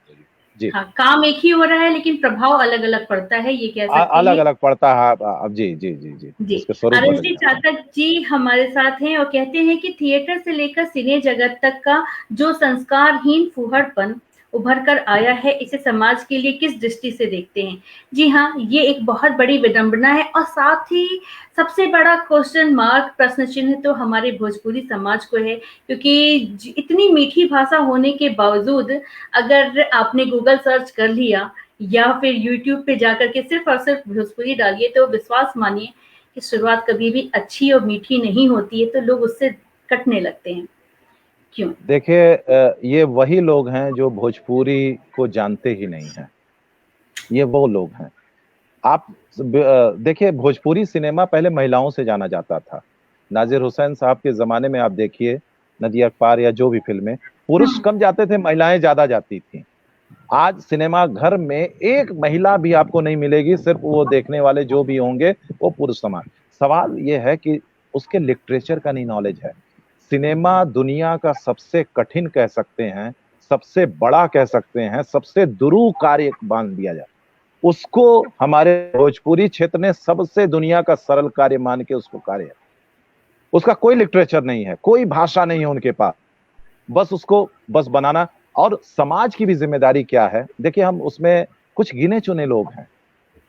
जी, हाँ, काम एक ही हो रहा है लेकिन प्रभाव अलग-अलग पड़ता है, ये कह सकते अलग हैं। अलग पड़ता है। अब जी जी जी जी, जी, उसके स्वरूप बदल अरुणिता जाते हैं। चातक जी हमारे साथ हैं और कहते हैं कि थिएटर से लेकर सिने जगत तक का जो संस्कारहीन फूहड़पन उभर कर आया है, इसे समाज के लिए किस दृष्टि से देखते हैं? जी हाँ, ये एक बहुत बड़ी विडंबना है और साथ ही सबसे बड़ा क्वेश्चन मार्क, प्रश्न चिन्ह तो हमारे भोजपुरी समाज को है, क्योंकि इतनी मीठी भाषा होने के बावजूद अगर आपने गूगल सर्च कर लिया या फिर यूट्यूब पे जाकर के सिर्फ और सिर्फ भोजपुरी डालिए तो विश्वास मानिए कि शुरुआत कभी भी अच्छी और मीठी नहीं होती है, तो लोग उससे कटने लगते हैं। क्यों? देखिए ये वही लोग हैं जो भोजपुरी को जानते ही नहीं हैं। ये वो लोग हैं। आप देखिए भोजपुरी सिनेमा पहले महिलाओं से जाना जाता था। नाजिर हुसैन साहब के जमाने में आप देखिए, नदी अखबार या जो भी फिल्में, पुरुष हुँ, कम जाते थे, महिलाएं ज्यादा जाती थी। आज सिनेमा घर में एक महिला भी आपको नहीं मिलेगी, सिर्फ वो देखने वाले जो भी होंगे वो पुरुष समाज। सवाल ये है कि उसके लिटरेचर का नहीं नॉलेज है। सिनेमा दुनिया का सबसे कठिन कह सकते हैं, सबसे बड़ा कह सकते हैं, सबसे दुरूह कार्य मान दिया जाए, उसको हमारे भोजपुरी क्षेत्र ने सबसे दुनिया का सरल कार्य मान के उसको कार्य, उसका कोई लिटरेचर नहीं है, कोई भाषा नहीं है उनके पास, बस उसको बस बनाना। और समाज की भी जिम्मेदारी क्या है, देखिए हम उसमें कुछ गिने चुने लोग हैं,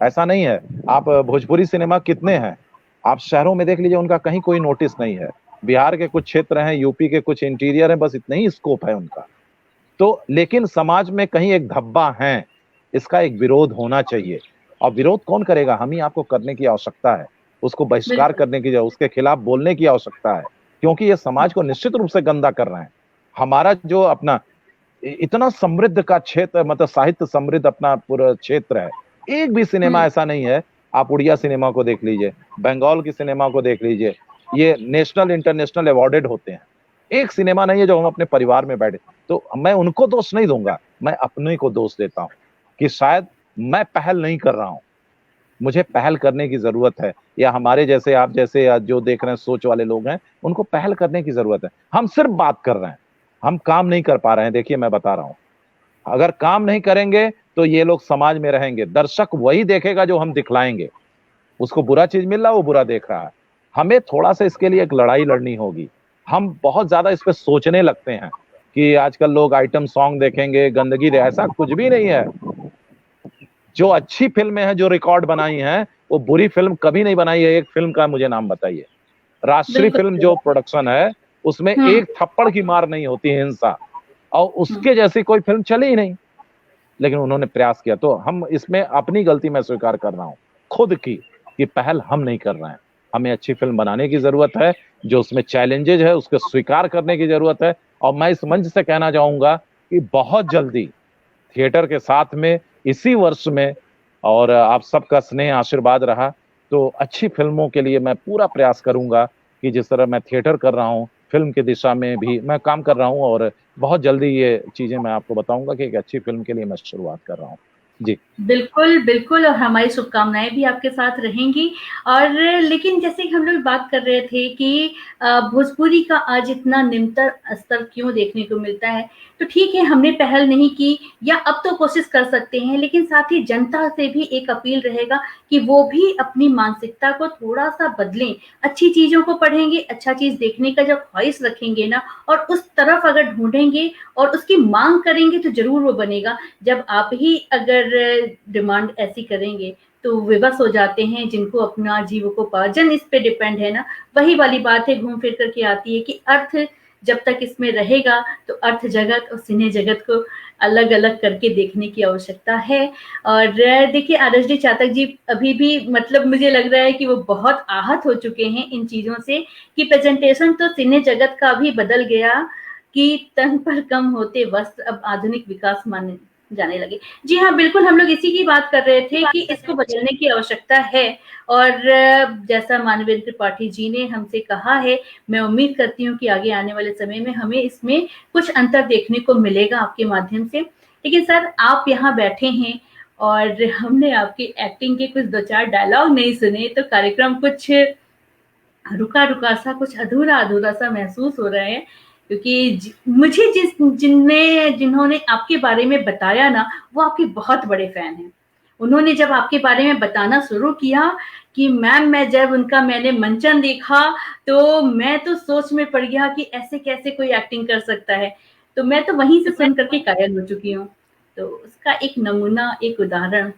ऐसा नहीं है। आप भोजपुरी सिनेमा कितने हैं, आप शहरों में देख लीजिए, उनका कहीं कोई नोटिस नहीं है। बिहार के कुछ क्षेत्र हैं, यूपी के कुछ इंटीरियर है, बस इतना ही स्कोप है उनका। तो लेकिन समाज में कहीं एक धब्बा है, इसका एक विरोध होना चाहिए। और विरोध कौन करेगा, हम ही आपको करने की आवश्यकता है, उसको बहिष्कार बिल्कुल। करने की, उसके खिलाफ बोलने की आवश्यकता है, क्योंकि ये समाज को निश्चित रूप से गंदा कर रहे हैं। हमारा जो अपना इतना समृद्ध का क्षेत्र, मतलब साहित्य समृद्ध अपना पूरा क्षेत्र है, एक भी सिनेमा हुँ, ऐसा नहीं है। आप उड़िया सिनेमा को देख लीजिए, बंगाल की सिनेमा को देख लीजिए, ये नेशनल इंटरनेशनल अवार्डेड होते हैं। एक सिनेमा नहीं है जो हम अपने परिवार में बैठे, तो मैं उनको दोष नहीं दूंगा, मैं अपने को दोष देता हूं कि शायद मैं पहल नहीं कर रहा हूं, मुझे पहल करने की जरूरत है, या हमारे जैसे आप जैसे या जो देख रहे हैं सोच वाले लोग हैं, उनको पहल करने की जरूरत है। हम सिर्फ बात कर रहे हैं, हम काम नहीं कर पा रहे हैं। देखिए मैं बता रहा हूं, अगर काम नहीं करेंगे तो ये लोग समाज में रहेंगे, दर्शक वही देखेगा जो हम दिखलाएंगे। उसको बुरा चीज मिल रहा है, वो बुरा देख रहा है। हमें थोड़ा सा इसके लिए एक लड़ाई लड़नी होगी। हम बहुत ज्यादा इस पे सोचने लगते हैं कि आजकल लोग आइटम सॉन्ग देखेंगे, गंदगी रहे, ऐसा कुछ भी नहीं है। जो अच्छी फिल्में हैं, जो रिकॉर्ड बनाई हैं, वो बुरी फिल्म कभी नहीं बनाई है। एक फिल्म का मुझे नाम बताइए, राष्ट्रीय बिल्कुल फिल्म सही जो बात। प्रोडक्शन है, उसमें हुँ, एक थप्पड़ की मार नहीं होती है, हिंसा, और हुँ, उसके जैसी कोई फिल्म चली ही नहीं। लेकिन उन्होंने प्रयास किया, तो हम इसमें अपनी गलती मैं स्वीकार कर रहा हूं खुद की, कि पहल हम नहीं कर रहे हैं। हमें अच्छी फिल्म बनाने की जरूरत है, जो उसमें चैलेंजेज है उसको स्वीकार करने की जरूरत है। और मैं इस मंच से कहना चाहूंगा कि बहुत जल्दी थिएटर के साथ में इसी वर्ष में, और आप सबका स्नेह आशीर्वाद रहा तो अच्छी फिल्मों के लिए मैं पूरा प्रयास करूंगा, कि जिस तरह मैं थिएटर कर रहा हूं, फिल्म की दिशा में भी मैं काम कर रहा हूं, और बहुत जल्दी ये चीजें मैं आपको बताऊंगा कि एक अच्छी फिल्म के लिए मैं शुरुआत कर रहा हूं। जी। बिल्कुल, बिल्कुल और हमारी शुभकामनाएँ भी आपके साथ रहेंगी और लेकिन जैसे कि हम लोग बात कर रहे थे कि भोजपुरी का आज इतना निम्नतर स्तर क्यों देखने को मिलता है? तो ठीक है, हमने पहल नहीं की या अब तो कोशिश कर सकते हैं, लेकिन साथ ही जनता से भी एक अपील रहेगा कि वो भी अपनी मानसिकता को थोड़ा-सा बदलें। अच्छी चीज़ों को पढ़ेंगे, अच्छा चीज़ देखने का जब ख्वाहिश रखेंगे ना और उस तरफ अगर ढूँढेंगे और उसकी माँग करेंगे तो ज़रूर वो बनेगा। जब आप ही अगर डिमांड ऐसी करेंगे तो विवश हो जाते हैं जिनको अपना जीविकोपार्जन इस पे डिपेंड है ना, वही वाली बात है घूम फिर कर के आती है कि अर्थ जब तक इसमें रहेगा तो अर्थ जगत और सिने जगत को अलग-अलग करके देखने की आवश्यकता है। और देखिए आरएसडी चातक जी अभी भी मतलब मुझे लग रहा है कि वो बहुत आहत हो चुके हैं इन चीज़ों से कि प्रेज़ेंटेशन तो सिने जगत का भी बदल गया कि तन पर कम होते वस्त्र अब आधुनिक विकास माने जाने लगे। जी हाँ, बिल्कुल हम लोग इसी की बात कर रहे थे कि इसको बदलने की आवश्यकता है और जैसा मानवेंद्र त्रिपाठी जी ने हमसे कहा है, मैं उम्मीद करती हूँ कि आगे आने वाले समय में हमें इसमें कुछ अंतर देखने को मिलेगा आपके माध्यम से। लेकिन सर आप यहाँ बैठे हैं और हमने आपकी एक्टिंग के कुछ 2-4 डायलॉग नहीं सुने तो कार्यक्रम कुछ रुका-रुका सा कुछ अधूरा-अधूरा सा महसूस हो रहा है क्योंकि मुझे जिन्होंने आपके बारे में बताया ना वो आपके बहुत बड़े फैन हैं। उन्होंने जब आपके बारे में बताना शुरू किया कि मैम मैं जब उनका मैंने मंचन देखा तो मैं तो सोच में पड़ गया कि ऐसे कैसे कोई एक्टिंग कर सकता है। तो मैं तो वहीं से सुन करके कायल हो चुकी हूँ। तो उसका एक नमूना, एक उदाहरण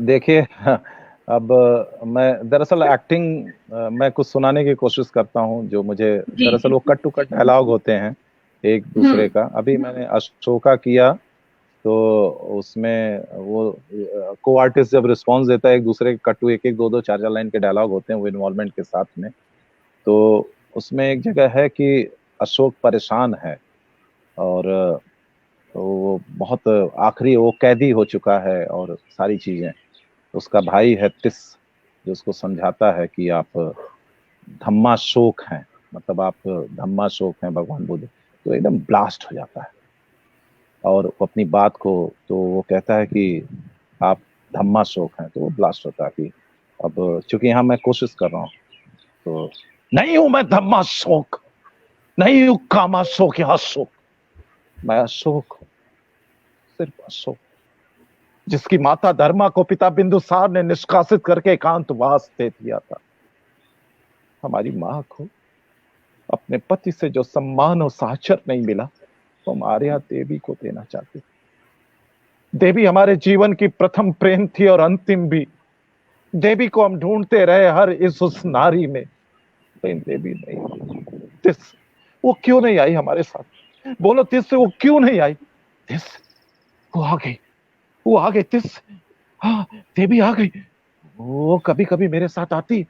देखिए अब मैं दरअसल एक्टिंग मैं कुछ सुनाने की कोशिश करता हूँ, जो मुझे जी, दरअसल जी। वो कट टू कट डायलॉग होते हैं एक हुँ, दूसरे का। अभी मैंने अशोका किया, तो उसमें वो को आर्टिस्ट जब रिस्पॉन्स देता है एक दूसरे के, कट टू एक एक दो दो चार चार लाइन के डायलॉग होते हैं वो इन्वॉल्वमेंट के साथ में। तो उसमें एक जगह है कि अशोक परेशान है और वो बहुत आखिरी वो कैदी हो चुका है और सारी चीजें। उसका भाई है तिस, जो उसको समझाता है कि आप धम्माशोक हैं, मतलब आप धम्माशोक हैं भगवान बुद्ध। तो एकदम ब्लास्ट हो जाता है और वो अपनी बात को, तो वो कहता है कि आप धम्माशोक हैं, तो वो ब्लास्ट होता है कि अब चूंकि यहाँ मैं कोशिश कर रहा हूँ, तो नहीं हूं मैं धम्माशोक, नहीं हूं कामाशोक या अशोक, मैं अशोक हूं, सिर्फ अशोक, जिसकी माता धर्मा को पिता बिंदुसार ने निष्कासित करके एकांतवास दे दिया था। हमारी माँ को अपने पति से जो सम्मान और साहचर्य नहीं मिला, तो हम आर्या देवी को देना चाहते थे। देवी हमारे जीवन की प्रथम प्रेम थी और अंतिम भी। देवी को हम ढूंढते रहे हर इस उस नारी में, लेकिन देवी नहीं। तिस, वो क्यों नहीं आई हमारे साथ? बोलो तिस से वो क्यों नहीं आई? तिस, वो आ गई, वो आ गई तिस, हाँ देवी आ गई। वो कभी कभी मेरे साथ आती,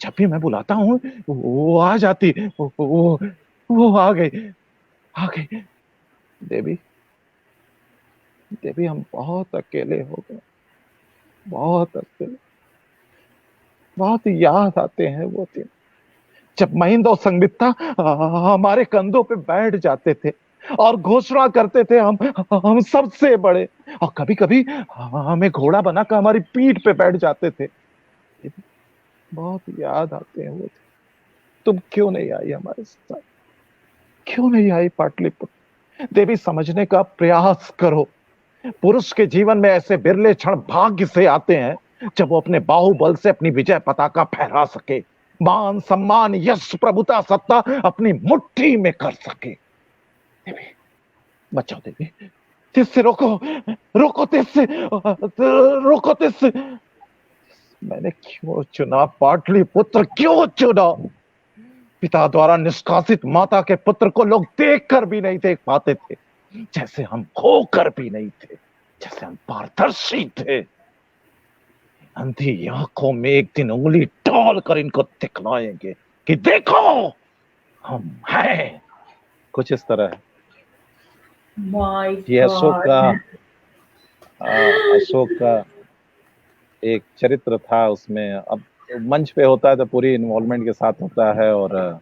जब भी मैं बुलाता हूँ वो आ जाती। वो आ गई, आ गई। देवी, देवी हम बहुत अकेले हो गए, बहुत अकेले। बहुत याद आते हैं वो दिन जब महिंद और संगमित्रा हमारे कंधों पे बैठ जाते थे और घोषणा करते थे हम सबसे बड़े, और कभी कभी हमें घोड़ा बनाकर हमारी पीठ पे बैठ जाते थे। बहुत याद आते हैं वो दिन। तुम क्यों नहीं आई हमारे साथ? क्यों नहीं आई पाटलिपुत्र? देवी समझने का प्रयास करो। पुरुष के जीवन में ऐसे बिरले क्षण भाग्य से आते हैं जब वो अपने बाहुबल से अपनी विजय पताका फहरा सके, मान सम्मान यश प्रभुता सत्ता अपनी मुट्ठी में कर सके। देवी बचाओ, देवी तिस से रोको, रोको तिस से, रोको तिस से। मैंने क्यों चुना पाटलिपुत्र, क्यों चुना? पिता द्वारा निष्कासित माता के पुत्र को लोग देखकर भी नहीं देख पाते थे, जैसे हम होकर भी नहीं थे, जैसे हम पारदर्शी थे। अंधी आंखों में एक दिन उंगली डाल कर इनको दिखलाएंगे कि देखो हम हैं। कुछ इस तरह है। ये अशोक का एक चरित्र था उसमें। अब मंच पे होता है तो पूरी इन्वॉल्वमेंट के साथ होता है। और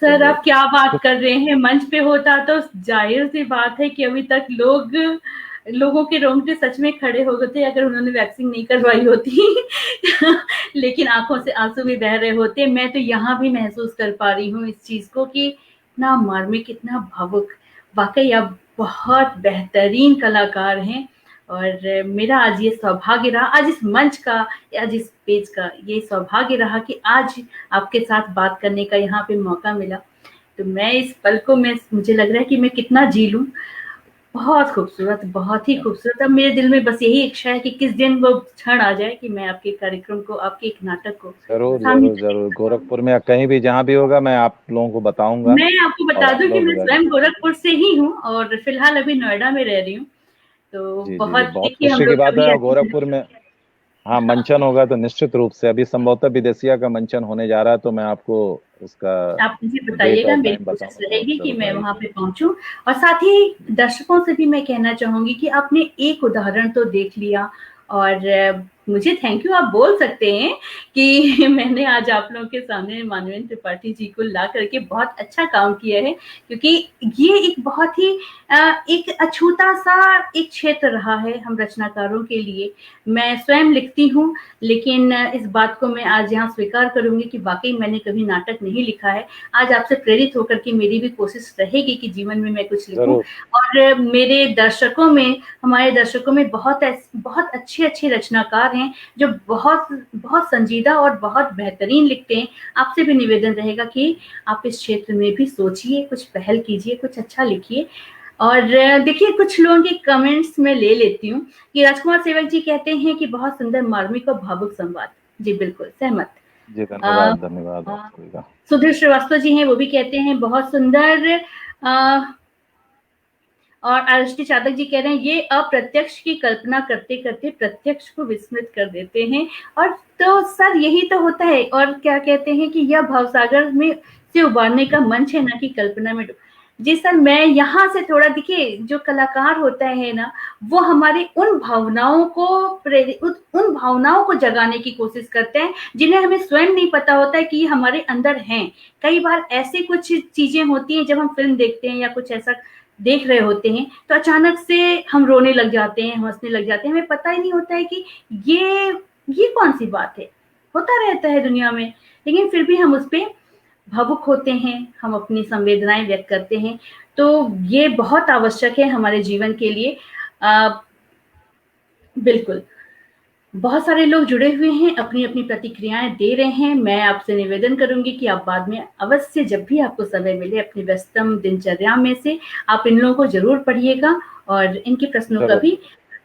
सर आप क्या बात कर रहे हैं? मंच पे होता तो जाहिर सी बात है कि अभी तक लोगों के रोंगटे सच में खड़े हो गए थे अगर उन्होंने वैक्सीन नहीं करवाई होती। लेकिन आंखों से आंसू भी बह रहे होते। मैं तो यहाँ भी महसूस कर पा रही हूँ इस चीज को कि इतना मार्मिक, इतना भावुक। वाकई आप बहुत बेहतरीन कलाकार हैं और मेरा आज ये सौभाग्य रहा, आज इस मंच का, आज इस पेज का ये सौभाग्य रहा कि आज आपके साथ बात करने का यहाँ पे मौका मिला। तो मैं इस पल को मुझे लग रहा है कि मैं कितना जी लूं। बहुत खूबसूरत, बहुत ही खूबसूरत। अब मेरे दिल में बस यही इच्छा है कि किस दिन वो क्षण आ जाए कि मैं आपके कार्यक्रम को, आपके एक नाटक को जरूर जरूर जरूर गोरखपुर में या कहीं भी जहां भी होगा मैं आप लोगों को बताऊंगा। मैं आपको बता दूं कि मैं स्वयं गोरखपुर से ही हूँ और फिलहाल अभी नोएडा में रह रही हूँ। तो जी जी, बहुत बहुत देखिए हम खुशी की लोग बात कभी है। ऐसे गोरखपुर में हाँ मंचन होगा तो निश्चित रूप से, अभी संभवतः विदेशिया का मंचन होने जा रहा है, तो मैं आपको उसका आप मुझे डेट बताइएगा, और मेरी टाइम कोशिश बताऊंगा, तो आप रहेगी कि जरूर मैं आइए। वहाँ पे पहुँचूँ। और साथ ही दर्शकों से भी मैं कहना चाहूँगी कि आपने एक उदाहरण तो देख लिया और मुझे थैंक यू आप बोल सकते हैं कि मैंने आज आप लोगों के सामने मानवेंद्र त्रिपाठी जी को ला करके बहुत अच्छा काम किया है, क्योंकि ये एक बहुत ही एक अछूता-सा एक क्षेत्र रहा है हम रचनाकारों के लिए। मैं स्वयं लिखती हूँ, लेकिन इस बात को मैं आज यहाँ स्वीकार करूँगी कि वाक़ई मैंने कभी नाटक नहीं लिखा है। आज आपसे प्रेरित होकर के मेरी भी कोशिश रहेगी कि जीवन में मैं कुछ लिखूँ जरूर और मेरे दर्शकों में, हमारे दर्शकों में बहुत अच्छे-अच्छे रचनाकार हैं, जो बहुत बहुत संजीदा और बहुत बेहतरीन लिखते हैं। आपसे भी निवेदन रहेगा कि आप इस क्षेत्र में भी सोचिए, कुछ पहल कीजिए, कुछ अच्छा लिखिए। और देखिए कुछ लोगों के कमेंट्स मैं ले लेती हूँ कि राजकुमार सेवक जी कहते हैं कि बहुत सुंदर मार्मिक और भावुक संवाद। जी बिल्कुल, सहमत। जी, अ, धन्यवाद धन्यवाद आप सभी का। सुधीर श्रीवास्तव जी हैं, वो भी कहते हैं बहुत सुंदर। और आरष्टी चातक जी कह रहे हैं ये अप्रत्यक्ष की कल्पना करते करते प्रत्यक्ष को विस्मृत कर देते हैं। और तो सर यही तो होता है। और क्या कहते हैं कि यह भवसागर में से उबारने का मंच है, ना कि कल्पना में जी सर, मैं यहाँ से थोड़ा देखिए, जो कलाकार होता है ना, वो हमारे उन भावनाओं को उन भावनाओं को जगाने की कोशिश करते हैं जिन्हें हमें स्वयं नहीं पता होता है कि ये हमारे अंदर हैं। कई बार ऐसी कुछ चीजें होती हैं, जब हम फिल्म देखते हैं या कुछ ऐसा देख रहे होते हैं, तो अचानक से हम रोने लग जाते हैं, हंसने लग जाते हैं, हमें पता ही नहीं होता है कि ये ये कौन सी बात है। होता रहता है दुनिया में, लेकिन फिर भी हम उस पे भावुक होते हैं, हम अपनी संवेदनाएं व्यक्त करते हैं। तो ये बहुत आवश्यक है हमारे जीवन के लिए। बिल्कुल, बहुत सारे लोग जुड़े हुए हैं, अपनी अपनी प्रतिक्रियाएं दे रहे हैं। मैं आपसे निवेदन करूंगी कि आप बाद में अवश्य, जब भी आपको समय मिले अपनी व्यस्तम दिनचर्या में से, आप इन लोगों को जरूर पढ़िएगा और इनके प्रश्नों का भी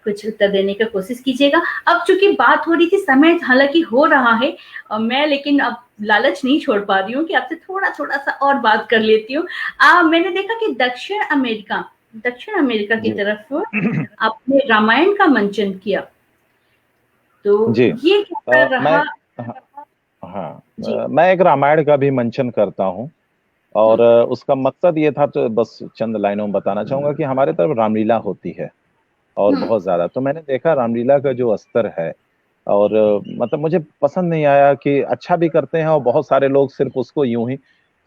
कुछ उत्तर देने का कोशिश कीजिएगा। अब चूंकि बात हो रही थी, समय हालांकि हो रहा है, मैं लेकिन अब लालच नहीं छोड़ पा रही हूँ कि आपसे थोड़ा थोड़ा सा और बात कर लेती हूँ। मैंने देखा कि दक्षिण अमेरिका की तरफ आपने रामायण का मंचन किया, तो जी। ये कैसा रहा? मैं एक रामायण का भी मंचन करता हूँ, और उसका मकसद ये था, तो बस चंद लाइनों में बताना चाहूंगा कि हमारे तरफ रामलीला होती है और बहुत ज्यादा। तो मैंने देखा रामलीला का जो स्तर है, और मतलब मुझे पसंद नहीं आया कि अच्छा भी करते हैं और बहुत सारे लोग सिर्फ उसको यूं ही।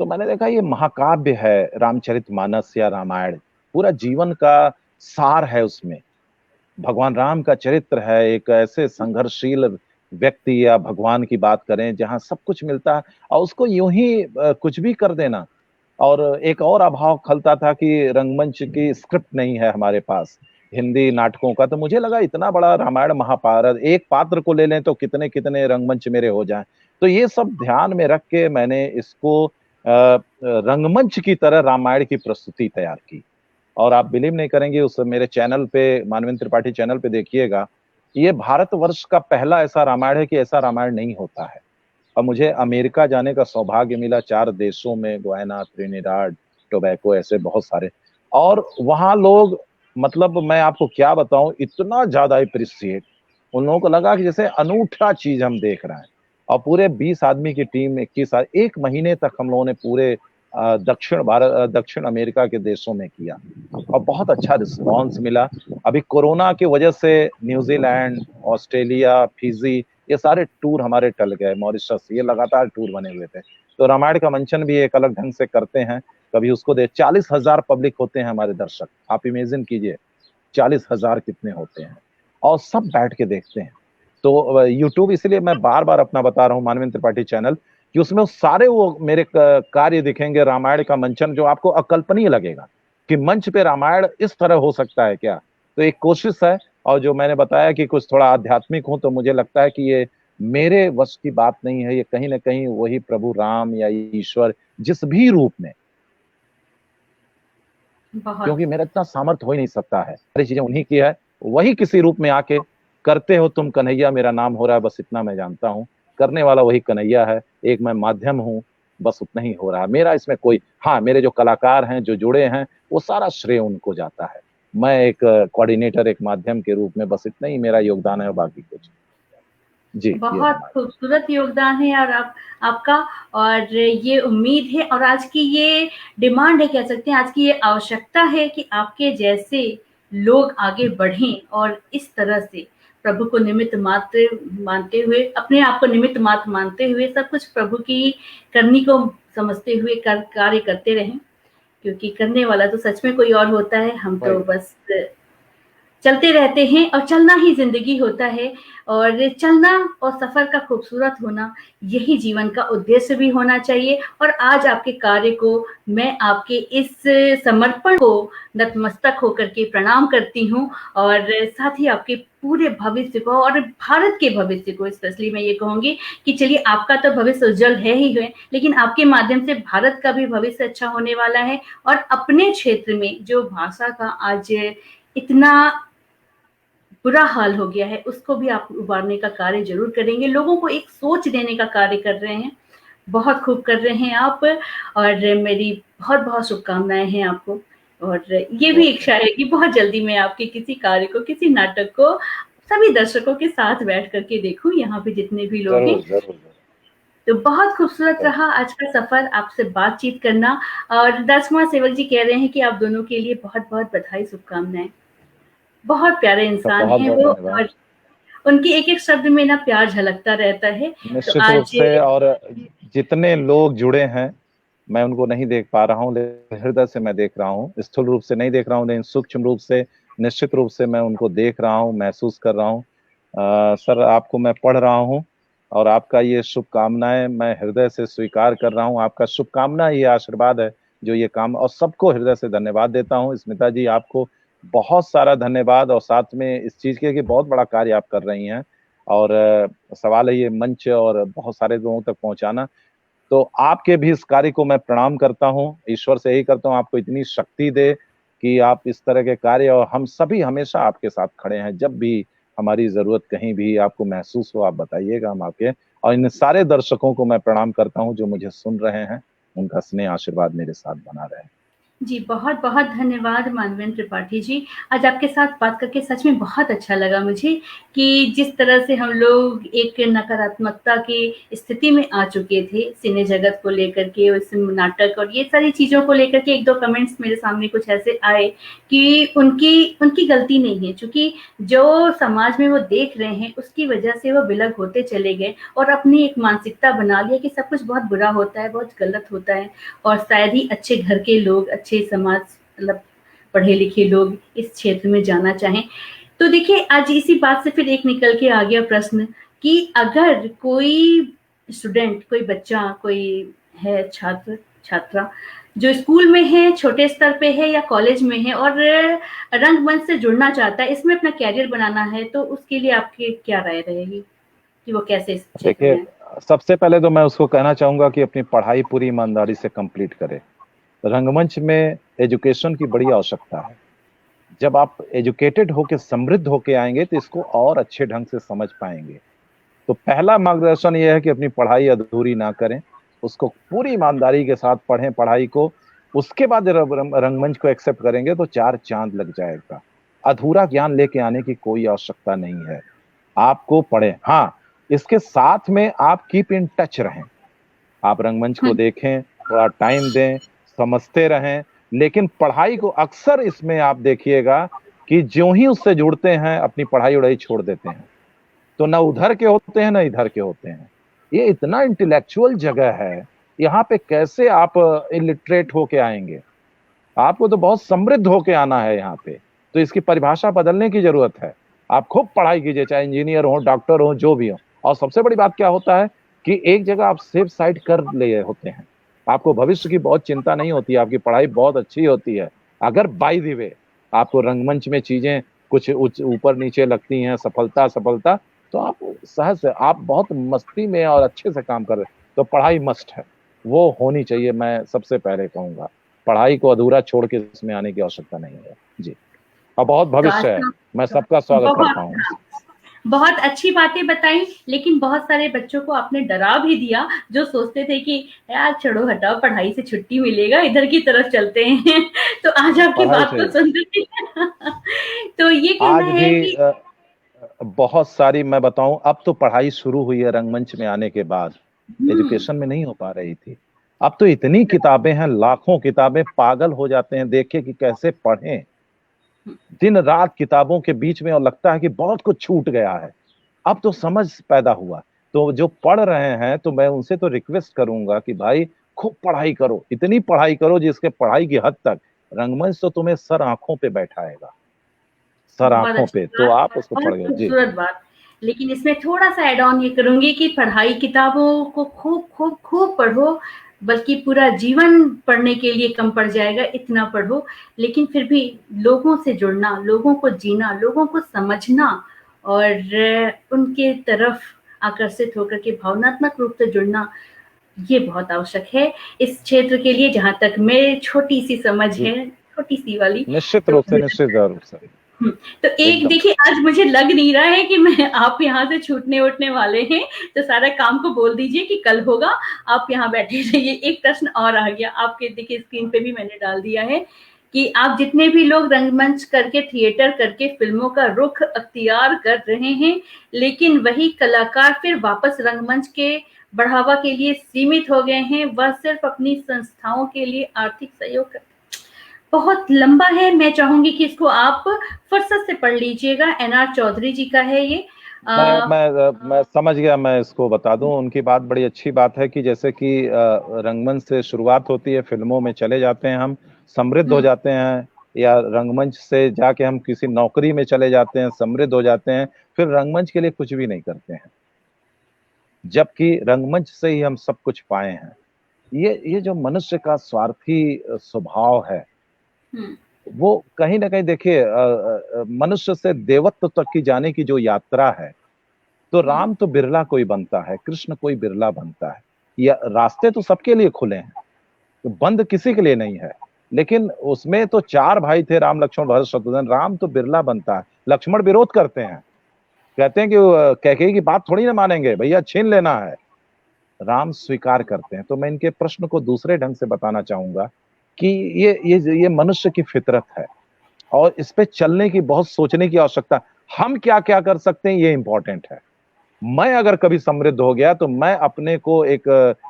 तो मैंने देखा ये महाकाव्य है रामचरितमानस या रामायण, पूरा जीवन का सार है उसमें। भगवान राम का चरित्र है, एक ऐसे संघर्षशील व्यक्ति, या भगवान की बात करें जहां सब कुछ मिलता है और उसको यूं ही कुछ भी कर देना। और एक और अभाव खलता था कि रंगमंच की स्क्रिप्ट नहीं है हमारे पास हिंदी नाटकों का। तो मुझे लगा इतना बड़ा रामायण महाभारत, एक पात्र को ले लें तो कितने कितने रंगमंच मेरे हो जाएं। तो ये सब ध्यान में रख के मैंने इसको रंगमंच की तरह रामायण की प्रस्तुति तैयार की। और आप बिलीव नहीं करेंगे, उस मेरे चैनल पे, मानवेंद्र त्रिपाठी चैनल पे देखिएगा, ये भारतवर्ष का पहला ऐसा रामायण है कि ऐसा रामायण नहीं होता है। और मुझे अमेरिका जाने का सौभाग्य मिला, 4 देशों में, गुयाना, त्रिनिदाद, टोबैको, ऐसे बहुत सारे। और वहां लोग, मतलब मैं आपको क्या बताऊं, इतना ज्यादा अप्रिशिएट, उन लोगों को लगा कि जैसे अनूठा चीज हम देख रहे हैं। और पूरे 20 आदमी की टीम, 21 एक महीने तक हम लोगों ने पूरे दक्षिण अमेरिका के देशों में किया, और बहुत अच्छा रिस्पॉन्स मिला। अभी कोरोना की वजह से न्यूजीलैंड, ऑस्ट्रेलिया, फिजी, ये सारे टूर हमारे टल गए, मॉरिशस, ये लगातार टूर बने हुए थे। तो रामायण का मंचन भी एक अलग ढंग से करते हैं, कभी उसको 40,000 पब्लिक होते हैं हमारे दर्शक, आप इमेजिन कीजिए 40,000 कितने होते हैं, और सब बैठ के देखते हैं। तो यूट्यूब, इसलिए मैं बार बार अपना बता रहा हूँ, मानवेंद्र त्रिपाठी चैनल, कि उसमें सारे वो मेरे कार्य दिखेंगे, रामायण का मंचन, जो आपको अकल्पनीय लगेगा कि मंच पे रामायण इस तरह हो सकता है क्या। तो एक कोशिश है, और जो मैंने बताया कि कुछ थोड़ा आध्यात्मिक हूं, तो मुझे लगता है कि ये मेरे वश की बात नहीं है, ये कहीं ना कहीं वही प्रभु राम या ईश्वर जिस भी रूप में, क्योंकि मेरा इतना सामर्थ्य हो ही नहीं सकता है, सारी चीजें उन्हीं की है, वही किसी रूप में आके करते हो तुम कन्हैया, मेरा नाम हो रहा है, बस इतना मैं जानता हूँ। करने वाला वही कन्हैया है, एक मैं माध्यम हूँ, बस उतना ही हो रहा है मेरा इसमें कोई। हाँ, मेरे जो कलाकार हैं, जो जुड़े हैं, वो सारा श्रेय उनको जाता है। मैं एक कोऑर्डिनेटर, एक माध्यम के रूप में, बस इतना ही मेरा योगदान है, बाकी कुछ। जी, बहुत खूबसूरत योगदान है और आपका, और ये उम्मीद है और आज की ये डिमांड है, कह सकते हैं आज की ये आवश्यकता है कि आपके जैसे लोग आगे बढ़ें और इस तरह से प्रभु को निमित्त मात्र मानते हुए, अपने आप को निमित्त मात्र मानते हुए, सब कुछ प्रभु की करनी को समझते हुए कार्य करते रहें, क्योंकि करने वाला तो सच में कोई और होता है, हम तो बस चलते रहते हैं, और चलना ही जिंदगी होता है। और चलना और सफर का खूबसूरत होना, यही जीवन का उद्देश्य भी होना चाहिए। और आज आपके कार्य को, मैं आपके इस समर्पण को नतमस्तक होकर के प्रणाम करती हूँ, और साथ ही आपके पूरे भविष्य को और भारत के भविष्य को स्पेशली मैं ये कहूंगी कि चलिए, आपका तो भविष्य उज्जवल है ही है, लेकिन आपके माध्यम से भारत का भी भविष्य अच्छा होने वाला है। और अपने क्षेत्र में जो भाषा का आज इतना बुरा हाल हो गया है, उसको भी आप उबारने का कार्य जरूर करेंगे, लोगों को एक सोच देने का कार्य कर रहे हैं, बहुत खूब कर रहे हैं आप। और मेरी बहुत बहुत शुभकामनाएं हैं आपको, और ये भी इच्छा है कि बहुत जल्दी मैं आपके किसी कार्य को, किसी नाटक को सभी दर्शकों के साथ बैठ करके देखूं, यहाँ पे जितने भी लोग हैं। तो बहुत खूबसूरत रहा आज का सफर, आपसे बातचीत करना। और राजकुमार सेवक जी कह रहे हैं कि आप दोनों के लिए बहुत-बहुत बधाई, शुभकामनाएँ। बहुत प्यारे तो इंसान बहुत हैं बहुत वो, धन्यवाद। और उनके एक-एक शब्द में ना प्यार झलकता रहता है। तो निश्चित रूप आज से, और जितने लोग जुड़े हैं मैं उनको नहीं देख पा रहा हूँ, लेकिन हृदय से मैं देख रहा हूँ। स्थूल रूप से नहीं देख रहा हूँ, लेकिन सूक्ष्म रूप से निश्चित रूप से मैं उनको देख रहा हूँ, महसूस कर रहा हूँ। सर, आपको मैं पढ़ रहा हूँ और आपका ये शुभकामनाएं मैं हृदय से स्वीकार कर रहा हूँ। आपका शुभकामना ये आशीर्वाद है जो ये काम, और सबको हृदय से धन्यवाद देता हूँ। स्मिता जी, आपको बहुत सारा धन्यवाद, और साथ में इस चीज के कि बहुत बड़ा कार्य आप कर रही हैं। और सवाल है ये मंच और बहुत सारे लोगों तक पहुंचाना, तो आपके भी इस कार्य को मैं प्रणाम करता हूँ। ईश्वर से यही करता हूँ आपको इतनी शक्ति दे कि आप इस तरह के कार्य, और हम सभी हमेशा आपके साथ खड़े हैं। जब भी हमारी जरूरत कहीं भी आपको महसूस हो, आप बताइएगा, हम आपके। और इन सारे दर्शकों को मैं प्रणाम करता हूँ जो मुझे सुन रहे हैं। उनका स्नेह आशीर्वाद मेरे साथ बना रहे। जी, बहुत-बहुत धन्यवाद मानवेंद्र त्रिपाठी जी। आज आपके साथ बात करके सच में बहुत अच्छा लगा मुझे, कि जिस तरह से हम लोग एक नकारात्मकता की स्थिति में आ चुके थे, सिने जगत को लेकर के, उस नाटक और ये सारी चीज़ों को लेकर के 1-2 कमेंट्स मेरे सामने कुछ ऐसे आए कि उनकी उनकी गलती नहीं है, चूँकि जो समाज में वो देख रहे हैं, उसकी वजह से वो विलग होते चले गए और अपनी एक मानसिकता बना लिया कि सब कुछ बहुत बुरा होता है, बहुत गलत होता है, और शायद ही अच्छे घर के लोग, अच्छे समाज, मतलब पढ़े लिखे लोग इस क्षेत्र में जाना चाहें। तो देखिए, आज इसी बात से फिर एक निकल के आ गया प्रश्न, कि अगर कोई स्टूडेंट, कोई बच्चा, कोई है छात्र, छात्रा जो स्कूल में है, छोटे स्तर पे है या कॉलेज में है, और रंगमंच से जुड़ना चाहता है, इसमें अपना करियर बनाना है, तो उसके लिए आपकी क्या राय रहेगी कि वो कैसे इस क्षेत्र में देखिए, आए? सबसे पहले तो मैं उसको कहना चाहूंगा कि अपनी पढ़ाई पूरी ईमानदारी से कंप्लीट करे। रंगमंच में एजुकेशन की बड़ी आवश्यकता है। जब आप एजुकेटेड होके, समृद्ध होके आएंगे तो इसको और अच्छे ढंग से समझ पाएंगे। तो पहला मार्गदर्शन यह है कि अपनी पढ़ाई अधूरी ना करें, उसको पूरी ईमानदारी के साथ पढ़ें पढ़ाई को। उसके बाद जब रंगमंच को एक्सेप्ट करेंगे तो चार चांद लग जाएगा। अधूरा ज्ञान लेके आने की कोई आवश्यकता नहीं है, आपको पढ़ें। हाँ, इसके साथ में आप कीप इन टच रहें, आप रंगमंच को हुँ, देखें, थोड़ा टाइम दें, समझते रहें। लेकिन पढ़ाई को अक्सर इसमें आप देखिएगा कि ज्यों ही उससे जुड़ते हैं अपनी पढ़ाई उड़ाई छोड़ देते हैं। तो ना उधर के होते हैं ना इधर के होते हैं। ये इतना इंटेलेक्चुअल जगह है, यहाँ पे कैसे आप इलिटरेट होके आएंगे? आपको तो बहुत समृद्ध होके आना है यहाँ पे। तो इसकी परिभाषा बदलने की जरूरत है। आप खूब पढ़ाई कीजिए, चाहे इंजीनियर हो, डॉक्टर हो, जो भी हो। और सबसे बड़ी बात क्या होता है कि एक जगह आप सेफ साइड कर ले होते हैं, आपको भविष्य की बहुत चिंता नहीं होती, आपकी पढ़ाई बहुत अच्छी होती है। अगर बाय द वे आपको रंगमंच में चीजें कुछ ऊपर नीचे लगती हैं, सफलता सफलता, तो आप सहज से आप बहुत मस्ती में और अच्छे से काम कर रहे, तो पढ़ाई मस्ट है, वो होनी चाहिए। मैं सबसे पहले कहूंगा पढ़ाई को अधूरा छोड़ के इसमें आने की आवश्यकता नहीं है जी। और बहुत तो आज भविष्य है, का मैं सबका स्वागत बहुत, करता हूँ। हाँ, बहुत अच्छी बातें बताई, लेकिन बहुत सारे बच्चों को आपने डरा भी दिया, जो सोचते थे कि यार छोड़ो हटाओ, पढ़ाई से छुट्टी मिलेगा, इधर की तरफ चलते हैं। तो आज आपकी पढ़ाई बात से को सुन के तो ये कहना आज है भी कि बहुत सारी, मैं बताऊं, अब तो पढ़ाई शुरू हुई है रंगमंच में आने के बाद, हुँ, एजुकेशन में नहीं हो पा रही थी। अब तो इतनी किताबें हैं, लाखों किताबें, पागल हो जाते हैं देख के कि कैसे पढ़ें दिन रात किताबों के बीच में, और लगता है कि बहुत कुछ छूट गया है। अब तो समझ पैदा हुआ। तो जो पढ़ रहे हैं तो मैं उनसे तो रिक्वेस्ट करूंगा कि भाई खूब पढ़ाई करो, इतनी पढ़ाई करो जिसके पढ़ाई की हद तक रंगमंच तो तुम्हें सर आंखों पे बैठाएगा, सर बहुत आंखों अच्छी पे, तो बात, आप उसको बहुत पढ़ जी। खूबसूरत बात। लेकिन इसमें थोड़ा-सा ऐड ऑन ये करूँगी कि पढ़ाई किताबों को खूब, खूब, खूब पढ़ो, बल्कि पूरा जीवन पढ़ने के लिए कम पड़ जाएगा, इतना पढ़ो। लेकिन फिर भी लोगों से जुड़ना, लोगों को जीना, लोगों को समझना, और उनके तरफ आकर्षित होकर के भावनात्मक रूप से जुड़ना, ये बहुत आवश्यक है इस क्षेत्र के लिए, जहाँ तक मेरी छोटी-सी समझ जी, है, छोटी-सी वाली। निश्चित तो रूप से, मुझे निश्चित लगता है, रूप से, हुँ, तो एक एकदम। देखिए, आज मुझे लग नहीं रहा है कि मैं आप यहाँ से छूटने-वूटने वाले हैं, तो सारा काम को बोल दीजिए कि कल होगा, आप यहाँ बैठे रहिए। एक प्रश्न और आ गया, आपके देखिए स्क्रीन पे भी मैंने डाल दिया है कि आप जितने भी लोग रंगमंच करके, थिएटर करके फिल्मों का रुख अख्तियार कर रहे हैं, लेकिन वही कलाकार फिर वापस रंगमंच के बढ़ावा के लिए सीमित हो गए हैं। वह सिर्फ अपनी संस्थाओं के लिए आर्थिक सहयोग करते। बहुत लंबा है, मैं चाहूंगी कि इसको आप फुर्सत से पढ़ लीजिएगा। एनआर चौधरी जी का है ये। मैं समझ गया। मैं इसको बता दूं, उनकी बात बड़ी अच्छी बात है कि जैसे कि रंगमंच से शुरुआत होती है, फिल्मों में चले जाते हैं, हम समृद्ध हो जाते हैं, या रंगमंच से जाके हम किसी नौकरी में चले जाते हैं, समृद्ध हो जाते हैं, फिर रंगमंच के लिए कुछ भी नहीं करते हैं, जबकि रंगमंच से ही हम सब कुछ पाए हैं। ये जो मनुष्य का स्वार्थी स्वभाव है, वो कहीं ना कहीं देखिए, मनुष्य से देवत्व तक की जाने की जो यात्रा है, तो राम तो बिरला कोई बनता है, कृष्ण कोई बिरला बनता है। या रास्ते तो सबके लिए खुले हैं, तो बंद किसी के लिए नहीं है। लेकिन उसमें तो 4 भाई थे, राम लक्ष्मण भरत शत्रुघ्न। राम तो बिरला बनता है, लक्ष्मण विरोध करते हैं, कहते हैं कि कैकेयी की बात थोड़ी ना मानेंगे, भैया छीन लेना है। राम स्वीकार करते हैं। तो मैं इनके प्रश्न को दूसरे ढंग से बताना चाहूंगा कि ये मनुष्य की फितरत है, और इस पे चलने की, बहुत सोचने की आवश्यकता। हम क्या क्या कर सकते हैं, ये इंपॉर्टेंट है। मैं अगर कभी समृद्ध हो गया तो मैं अपने को एक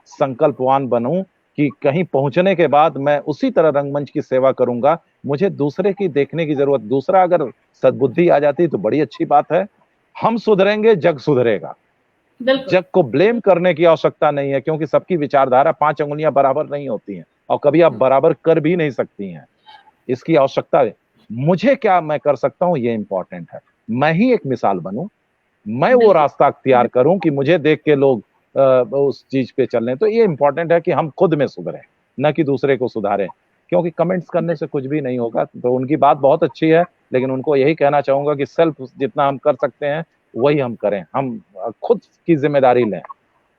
संकल्पवान बनूं कि कहीं पहुंचने के बाद मैं उसी तरह रंगमंच की सेवा करूंगा। मुझे दूसरे की देखने की जरूरत, दूसरा अगर सद्बुद्धि आ जाती तो बड़ी अच्छी बात है। हम सुधरेंगे, जग सुधरेगा। जग को ब्लेम करने की आवश्यकता नहीं है, क्योंकि सबकी विचारधारा 5 अंगुलियां बराबर नहीं होती हैं, और कभी आप बराबर कर भी नहीं सकती हैं। इसकी आवश्यकता है। मुझे क्या मैं कर सकता हूं, ये इंपॉर्टेंट है। मैं ही एक मिसाल बनूं, मैं वो रास्ता अख्तियार करूं कि मुझे देख के लोग उस चीज पे चल रहे हैं। तो ये इंपॉर्टेंट है कि हम खुद में सुधरें, न कि दूसरे को सुधारें, क्योंकि कमेंट्स करने से कुछ भी नहीं होगा। तो उनकी बात बहुत अच्छी है, लेकिन उनको यही कहना चाहूंगा कि सेल्फ जितना हम कर सकते हैं वही हम करें, हम खुद की जिम्मेदारी लें।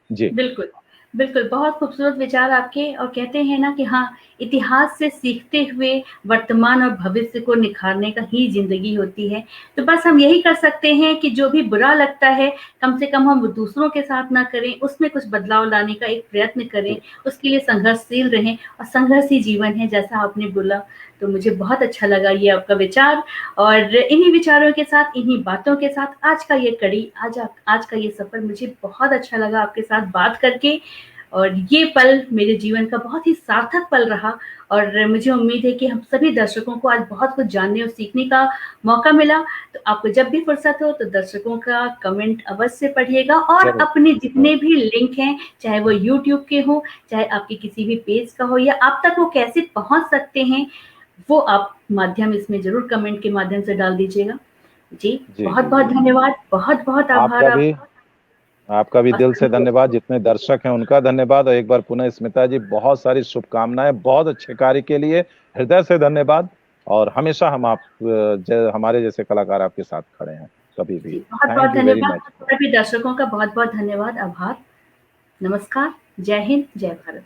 जी बिल्कुल, बिल्कुल, बहुत खूबसूरत विचार आपके। और कहते हैं ना कि हाँ, इतिहास से सीखते हुए वर्तमान और भविष्य को निखारने का ही ज़िंदगी होती है। तो बस हम यही कर सकते हैं कि जो भी बुरा लगता है, कम से कम हम दूसरों के साथ ना करें, उसमें कुछ बदलाव लाने का एक प्रयत्न करें, उसके लिए संघर्षशील रहें, और संघर्ष ही जीवन है, जैसा आपने बोला। तो मुझे बहुत अच्छा लगा ये आपका विचार। और इन्हीं विचारों के साथ, इन्हीं बातों के साथ आज का ये कड़ी, आज का ये सफ़र मुझे बहुत अच्छा लगा आपके साथ बात करके। और ये पल मेरे जीवन का बहुत ही सार्थक पल रहा। और मुझे उम्मीद है कि हम सभी दर्शकों को आज बहुत कुछ जानने और सीखने का मौका मिला। तो आपको जब भी फुर्सत हो तो दर्शकों का कमेंट अवश्य पढ़िएगा, और अपने जितने भी लिंक हैं, चाहे वो यूट्यूब के हो, चाहे आपके किसी भी पेज का हो, या आप तक वो कैसे पहुंच सकते हैं, वो आप माध्यम इसमें जरूर कमेंट के माध्यम से डाल दीजिएगा। जी, बहुत बहुत धन्यवाद, बहुत बहुत आभार आपका भी दिल से धन्यवाद। जितने दर्शक हैं उनका धन्यवाद, और एक बार पुनः स्मिता जी, बहुत सारी शुभकामनाएं, बहुत अच्छे कार्य के लिए हृदय से धन्यवाद। और हमेशा हम हमारे जैसे कलाकार आपके साथ खड़े हैं, कभी भी। बहुत बहुत धन्यवाद। सभी दर्शकों का बहुत बहुत धन्यवाद, आभार। नमस्कार, जय हिंद, जय भारत।